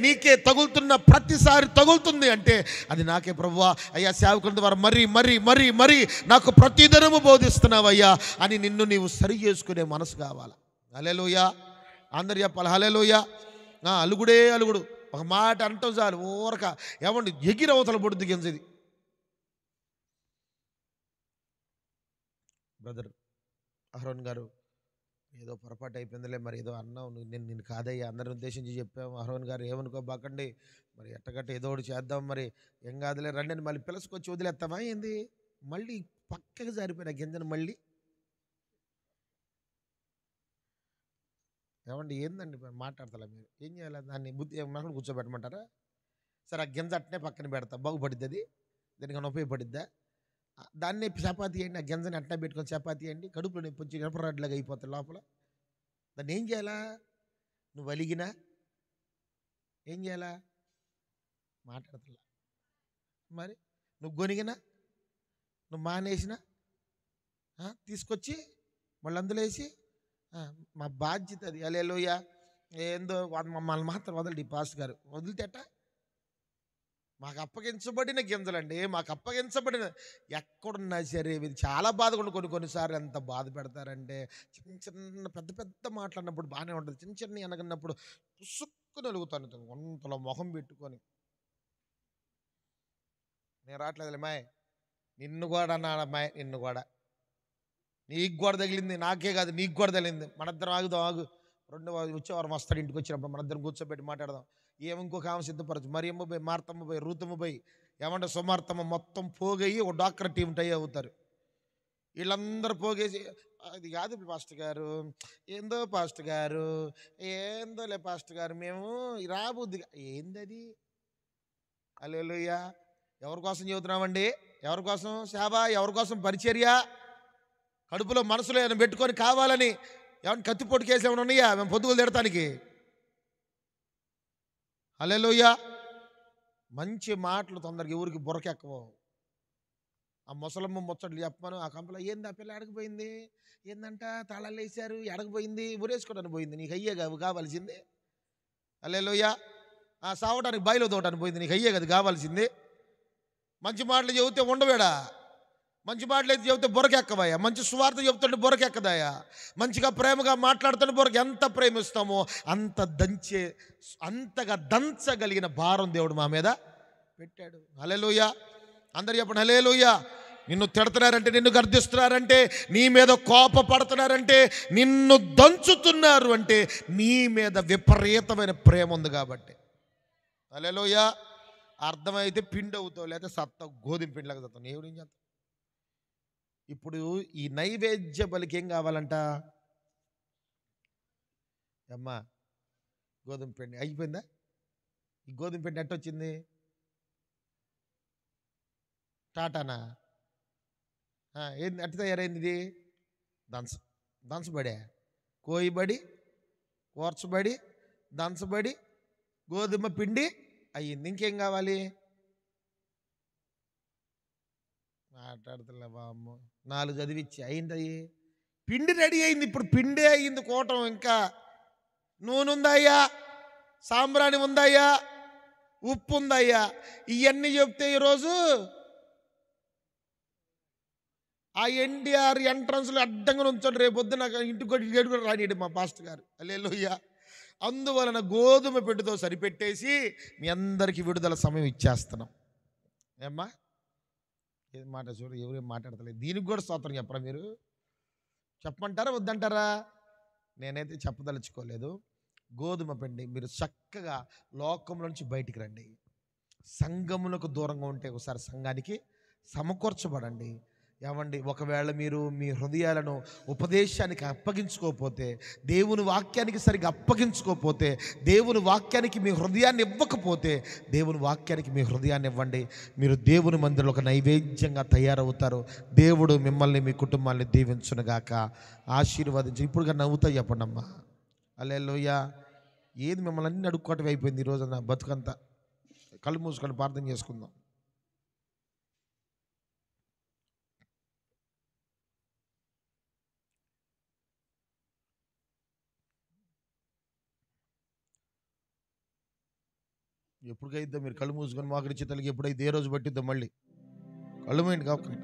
Speaker 1: నీకే తగులుతున్న ప్రతిసారి తగులుతుంది అంటే అది నాకే ప్రభువా, అయ్యా సేవకుల ద్వారా మరీ మరీ మరీ మరీ నాకు ప్రతిదినము బోధిస్తున్నావయ్యా అని నిన్ను నీవు సరి చేసుకునే మనసు కావాలి. హల్లెలూయా. అందరు చెప్పాలి హల్లెలూయా. అలుగుడు ఒక మాట అంటాం చాలు, ఊరక ఏమండి ఎగిరి అవతల పొడుద్ది గింజది. బ్రదర్ అహరోన్ గారు ఏదో పొరపాటు అయిపోయిందిలే, మరి ఏదో అన్నావు, నేను కాదయ్యా అందరిని ఉద్దేశించి చెప్పాము. అహరోన్ గారు ఏమనుకోబాకండి, మరి ఎట్టగట్ట ఏదో ఒకటి చేద్దాం, మరి ఏం కాదులే రండి అని మళ్ళీ పిలుసుకొచ్చి వదిలేస్తామా ఏంది? మళ్ళీ పక్కకి జారిపోయిన గింజను మళ్ళీ ఏమండి ఏందండి మాట్లాడతా మీరు? ఏం చేయాలి? దాన్ని బుద్ధి మనకు కూర్చోబెట్టమంటారా? సరే ఆ గింజ అట్టనే పక్కన పెడతా, బాగుపడిద్ది, అది దేనికన్నా ఉపయోగపడిద్దా? దాన్నే చపాతీ చేయండి, ఆ గింజని అట్టనే పెట్టుకొని చపాతీ చేయండి, కడుపులో నొప్పి వచ్చి ఎనపరాడ్లాగా అయిపోతుంది లోపల. దాన్ని ఏం చేయాలా? నువ్వు అలిగినా, ఏం చేయాలా? మాట్లాడతలా. మరి నువ్వు గొనిగినా, నువ్వు మానేసినా తీసుకొచ్చి మళ్ళీ అందులో వేసి మా బాధ్యత అది. హల్లెలూయా. ఏందో మమ్మల్ని మాత్రం వదలడు ఈ పాస్టర్ గారు. వదిలితేట మాకు అప్పగించబడిన గింజలండి, మాకు అప్పగించబడిన ఎక్కడున్నా సరే ఇది చాలా బాధగా కొన్నిసార్లు ఎంత బాధ పెడతారంటే, చిన్న చిన్న పెద్ద పెద్ద మాట్లాడినప్పుడు బాగానే ఉంటుంది, చిన్న చిన్న అనగన్నప్పుడు పుసుక్కు నలుగుతాను వంతలో మొహం పెట్టుకొని. నేను రావట్లేదు మాయ్, నిన్ను కూడా అన్నాడమ్మాయి, నిన్ను కూడా, నీకు కూడా తగిలింది, నాకే కాదు నీకు కూడా తగిలింది. మనిద్దరం ఆగు వచ్చేవారం వస్తాడు, ఇంటికి వచ్చినప్పుడు మనిద్దరం కూర్చోబెట్టి మాట్లాడదాం. ఇంకొక ఆమె సిద్ధపరచు, మరి ఏమో పోయి, మార్తమ్మ పోయి, రూతమ్మ పోయి, ఏమంటే సుమార్తమ్మ మొత్తం పోగయ్యి ఒక డాక్టర్ టీం టై అవుతారు. వీళ్ళందరూ పోగేసి అది కాదు పాస్టర్ గారు, ఏందో పాస్టర్ గారు, ఏందోలే పాస్టర్ గారు, మేము రాబుద్ది ఏందది. హల్లెలూయా. ఎవరి కోసం చెబుతున్నామండి? ఎవరి కోసం సేవ? ఎవరి కోసం పరిచర్య? కడుపులో మనసులో ఏమైనా పెట్టుకొని కావాలని ఏమన్నా కత్తిపోటు కేసు ఏమైనా ఉన్నాయా మేము పొద్దుగులు తిడటానికి? హల్లెలూయా. మంచి మాటలు తొందరగా ఎవరికి బుర్రకెక్కవు. ఆ ముసలమ్మ ముచ్చట్లు చెప్పమను. ఆ కంపలో ఏంది ఆ పిల్ల ఎడకపోయింది, ఏందంట తాళాలు వేసారు, ఎడకపోయింది, ఊరేసుకోవడానికి పోయింది, నీకు అయ్యే కావాల్సింది. హల్లెలూయా. సావడానికి బాయిలో తోవడానికి పోయింది, నీకు అయ్యే కదా కావాల్సింది. మంచి మాటలు చెబితే ఉండవేడా? మంచి మాటలు అయితే చెబితే బుర్రకెక్కవాయా? మంచి సువార్త చెబుతుంటే బుర్రకెక్కదాయా? మంచిగా ప్రేమగా మాట్లాడుతుంటే బుర్రకి ఎంత ప్రేమిస్తామో అంతగా దంచగలిగిన భారం దేవుడు మా మీద పెట్టాడు. హల్లెలూయా. అందరు చెప్పండి హల్లెలూయా. నిన్ను తిడుతున్నారంటే, నిన్ను గర్దిస్తున్నారంటే, నీ మీద కోపపడుతున్నారంటే, నిన్ను దంచుతున్నారు అంటే నీ మీద విపరీతమైన ప్రేమ ఉంది కాబట్టి. హల్లెలూయా. అర్థమైతే పిండి అవుతావు, లేకపోతే సత్తావు, గోధుమ పిండిలాగా సత్తావు. నేను ఏం చేస్తావు? ఇప్పుడు ఈ నైవేద్య బలికి ఏం కావాలంట? అమ్మా గోధుమ పిండి అయిపోయిందా? ఈ గోధుమ పిండి ఎట్టొచ్చింది? టాటానా? ఏంది అట్ట తయారైంది? ఇది దంచబడే, కోయబడి, కోర్చబడి, దంచబడి గోధుమ పిండి అయ్యింది. ఇంకేం కావాలి? మాట్లాడుతులేవా అమ్మ? 4 చదివిచ్చి అయింది. అయ్యి పిండి రెడీ అయింది. ఇప్పుడు పిండే అయ్యింది కోటం. ఇంకా నూనె ఉందయ్యా, సాంబ్రాణి ఉందయ్యా, ఉప్పు ఉందయ్యా. ఇవన్నీ చెప్తే ఈరోజు ఆ ఎన్టీఆర్ ఎంట్రన్స్లో అడ్డంగా ఉంచండి, రేపు పొద్దున ఇంటికి గేటు కూడా రానియడు మా పాస్టర్ గారు. హల్లెలూయా. అందువలన గోధుమ పిండితో సరిపెట్టేసి మీ అందరికీ విడుదల సమయం ఇచ్చేస్తున్నాం. ఏమ్మా ఏం మాట చూడు, ఎవరేం మాట్లాడతలేదు. దీనికి కూడా స్తోత్రం చెప్పరా? మీరు చెప్పమంటారా వద్దంటారా? నేనైతే చెప్పదలుచుకోలేదు. గోధుమ పిండి మీరు చక్కగా లోకంలో నుంచి బయటికి రండి. సంఘములకు దూరంగా ఉంటే ఒకసారి సంఘానికి సమకూర్చబడండి. ఏమండి, ఒకవేళ మీరు మీ హృదయాలను ఉపదేశానికి అప్పగించుకోకపోతే, దేవుని వాక్యానికి సరిగ్గా అప్పగించుకోకపోతే, దేవుని వాక్యానికి మీ హృదయాన్ని ఇవ్వకపోతే, దేవుని వాక్యానికి మీ హృదయాన్ని ఇవ్వండి. మీరు దేవుని మందిరంలో ఒక నైవేద్యంగా తయారవుతారు. దేవుడు మిమ్మల్ని మీ కుటుంబాన్ని దీవించునుగాక, ఆశీర్వదించు. ఇప్పుడుగా నవ్వుతా చెప్పండి అమ్మా. హల్లెలూయా. ఏది మిమ్మల్ని అన్ని అడుక్కోవటం అయిపోయింది ఈరోజు నా బతుకంతా. కళ్ళు మూసుకొని ప్రార్థన చేసుకుందాం. ఎప్పటికైతే మీరు కళ్ళు మూసుకొని మోకరించి తల్లికి ఎప్పుడైతే ఏ రోజు పట్టిద్దో మళ్ళీ కళ్ళు మూయండి కాకుండా.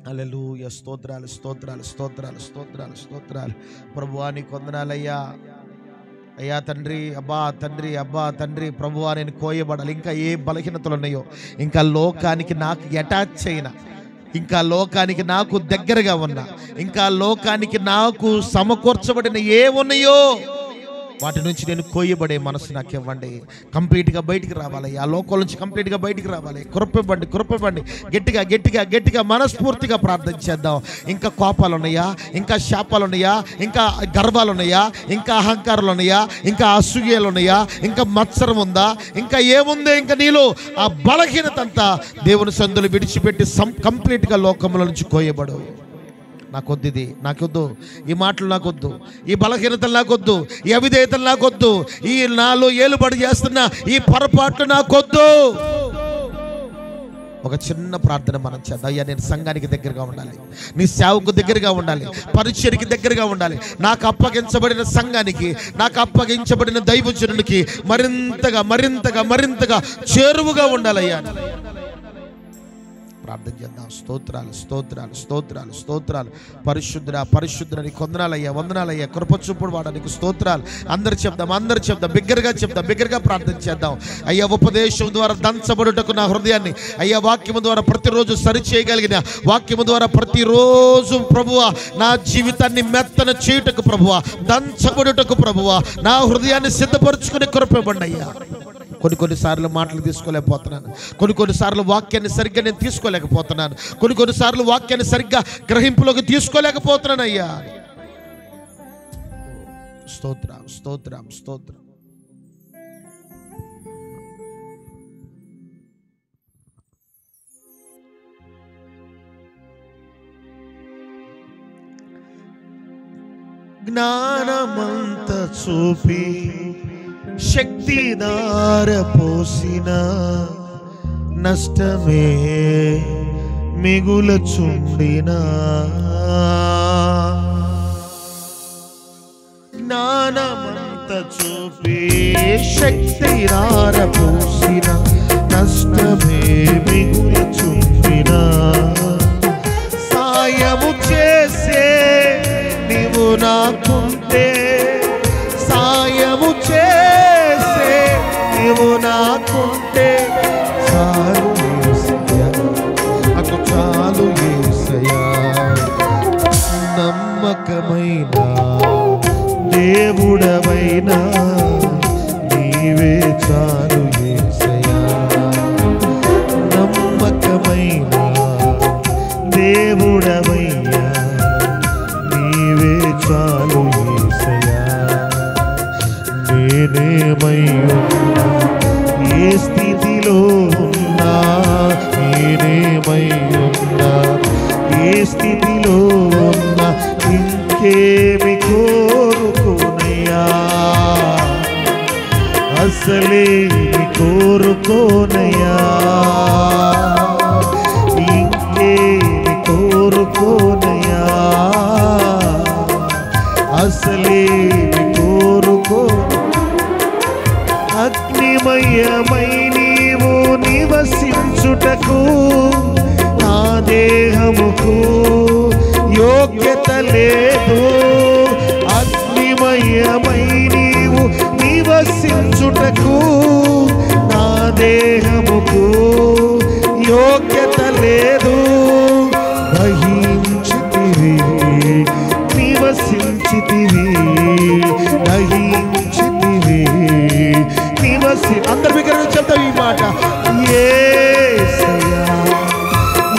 Speaker 1: హల్లెలూయా. స్తోత్రాలు స్తోత్రాలు స్తోత్రాలు స్తోత్రాలు స్తోత్రాలు. ప్రభువా నీకు వందనాలయ్యా. అయ్యా తండ్రి, అబ్బా తండ్రి, అబ్బా తండ్రి, ప్రభువా నేను కోయబడాలి. ఇంకా ఏ బలహీనతలు ఉన్నాయో, ఇంకా లోకానికి నాకు అటాచ్ అయిన, ఇంకా లోకానికి నాకు దగ్గరగా ఉన్న, ఇంకా లోకానికి నాకు సమకూర్చబడిన ఏ ఉన్నాయో వాటి నుంచి నేను కోయబడే మనసు నాకు ఇవ్వండి. కంప్లీట్గా బయటికి రావాలి. ఆ లోకం నుంచి కంప్లీట్గా బయటికి రావాలి. కృపవ్వండి, కృపవ్వండి. గట్టిగా గట్టిగా గట్టిగా మనస్ఫూర్తిగా ప్రార్థన చేద్దాం. ఇంకా కోపాలు ఉన్నాయా? ఇంకా శాపాలు ఉన్నాయా? ఇంకా గర్వాలు ఉన్నాయా? ఇంకా అహంకారాలు ఉన్నాయా? ఇంకా అసూయలు ఉన్నాయా? ఇంకా మత్సరం ఉందా? ఇంకా ఏముంది? ఇంకా నీలో ఆ బలహీనత అంతా దేవుని సందులు విడిచిపెట్టి కంప్లీట్గా లోకంలో నుంచి కోయబడు. నాకొద్దు, ఇది నాకొద్దు, ఈ మాటలు నాకొద్దు, ఈ బలహీనతలు నాకొద్దు, ఈ అవిధేయతలు నాకొద్దు, ఈ నాలో ఏలుబడి చేస్తున్న ఈ పొరపాట్లు నాకొద్దు. ఒక చిన్న ప్రార్థన మనం చేద్దాం. అయ్యా, నేను సంఘానికి దగ్గరగా ఉండాలి, నీ సేవకు దగ్గరగా ఉండాలి, పరిచర్యకి దగ్గరగా ఉండాలి. నాకు అప్పగించబడిన సంఘానికి, నాకు అప్పగించబడిన దైవజనునికి మరింతగా మరింతగా మరింతగా చేరువుగా ఉండాలయ్యా. ప్రార్థన చేద్దాం. స్తోత్రాలు స్తోత్రాలు స్తోత్రాలు స్తోత్రాలు. పరిశుద్ధుడా పరిశుద్ధుడా, నీకు వందనాలయ్యా, వందనాలయ్యా. కృప చూపుడు వాడా, నీకు స్తోత్రాలు. అందరు చెప్దాం, బిగ్గరగా చెప్దాం, బిగ్గరగా ప్రార్థన చేద్దాం. అయ్యా, ఉపదేశం ద్వారా దంచబడుటకు నా హృదయాన్ని, అయ్యా, వాక్యము ద్వారా ప్రతిరోజు సరిచేయగలిగిన, వాక్యము ద్వారా ప్రతిరోజు ప్రభువా నా జీవితాన్ని మెత్తన చేయుటకు ప్రభువా, దంచబడుటకు ప్రభువా నా హృదయాన్ని సిద్ధపరుచుకుని కృప అయ్యా. కొన్నిసార్లు మాటలు తీసుకోలేకపోతున్నాను, కొన్నిసార్లు వాక్యాన్ని సరిగ్గా నేను తీసుకోలేకపోతున్నాను, కొన్నిసార్లు వాక్యాన్ని సరిగ్గా గ్రహింపులోకి తీసుకోలేకపోతున్నాను అయ్యా. స్తోత్రం స్తోత్రం స్తోత్రం. జ్ఞానమంత చూపి శక్తి దార పోసిన నష్టమే మిగులచుండిన, జ్ఞానమంత చూపి శక్తి దార పోసిన నష్టమే మిగులచుండిన, సాయము చేసే నీవు నాకుంటే, సాయము చేసే నీవు నాకుంటే చాలు యేసయ్యా, నాకు చాలు యేసయ్యా. నమ్మకమైన దేవుడవైనా నీవే చాలు యేసయ్యా, నమ్మకమైన దేవుడవైనా నీవే చాలు యేసయ్యా. నేనేమై ఉన్నా, ఏ స్థితిలో ఉన్నా, నేనేమై ఉన్నా, ఏ స్థితిలో ఉన్నా, ఇంకేమి కోరుకోనయ్యా, అసలేమి కోరుకోనయ్యా, ఇంకేమి కోరుకోనయ్యా, అసలేమి కోరుకో. అగ్నిమయమై నీవు నివసించుటకు నా దేహముకు యోగ్యత లేదు, అగ్నిమయమై నీవు నివసించుటకు నా దేహముకు యోగ్యత లేదు. దహించితివి నివసించితివి, దహించితివి నివసి. అందరి దగ్గర చెప్తాం ఈ మాట. యేసయ్యా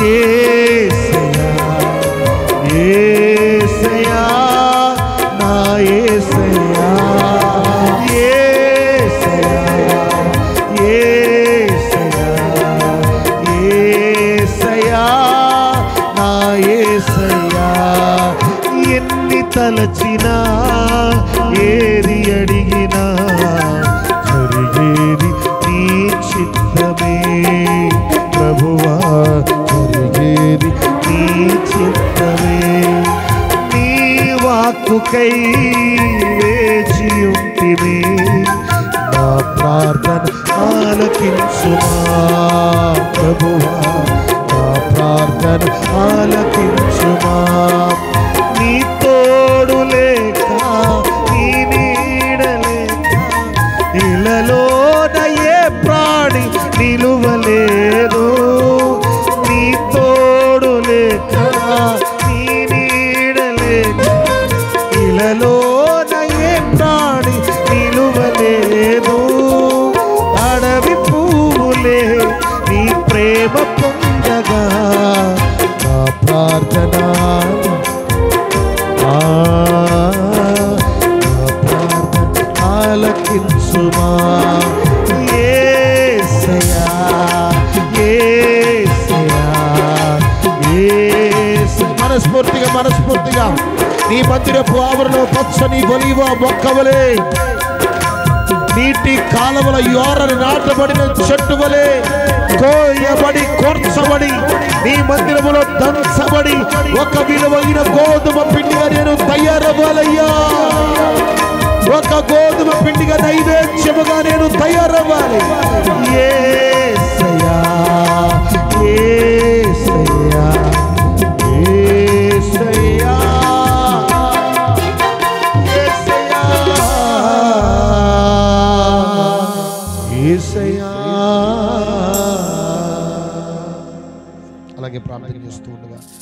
Speaker 1: యేసయ్యా యేసయ్యా నా యేసయ్యా, యేసయ్యా యేసయ్యా యేసయ్యా నా యేసయ్యా. ఎన్ని తలచినా ఏది అడిగినా జరిగేది నీ చిత్తమే ప్రభువా, జరిగేది నీ చిత్తమే. నీ వాక్కుకై వేచి ఉంటిమి, నా ప్రార్థన ఆలకించుమా ప్రభువా, నా ప్రార్థన ఆలకించుమా. నీ తోడు లేక, నీ నీడ లేక, ఇళ్ళలోన ఏ ప్రాణి నిలువలేదు. నీ తోడు లేక, నీ నీడ లేక, ఇళ్ళలోన ఏ ప్రాణి నిలువలేదు. అడవి పువ్వులే నీ ప్రేమ పొందగా నా ప్రార్థన ఆలకించుమా. యేసయ్యా యేసయ్యా యేసయ్యా. మనస్ఫూర్తిగా నీ మందిరపు ఆవరణలో పచ్చని ఒలీవ మొక్కవలే, నీటి కాలవల యోరను నాటబడిన చెట్టు వలె కోయబడి కూర్చబడి నీ మందిరములో దంచబడి ఒక విలువైన గోధుమ పిండిగా నేను తయారవ్వాలయ్యా. ఒక గోధుమ పిండిగా నైవేద్యముగా నేను తయారవ్వాలి.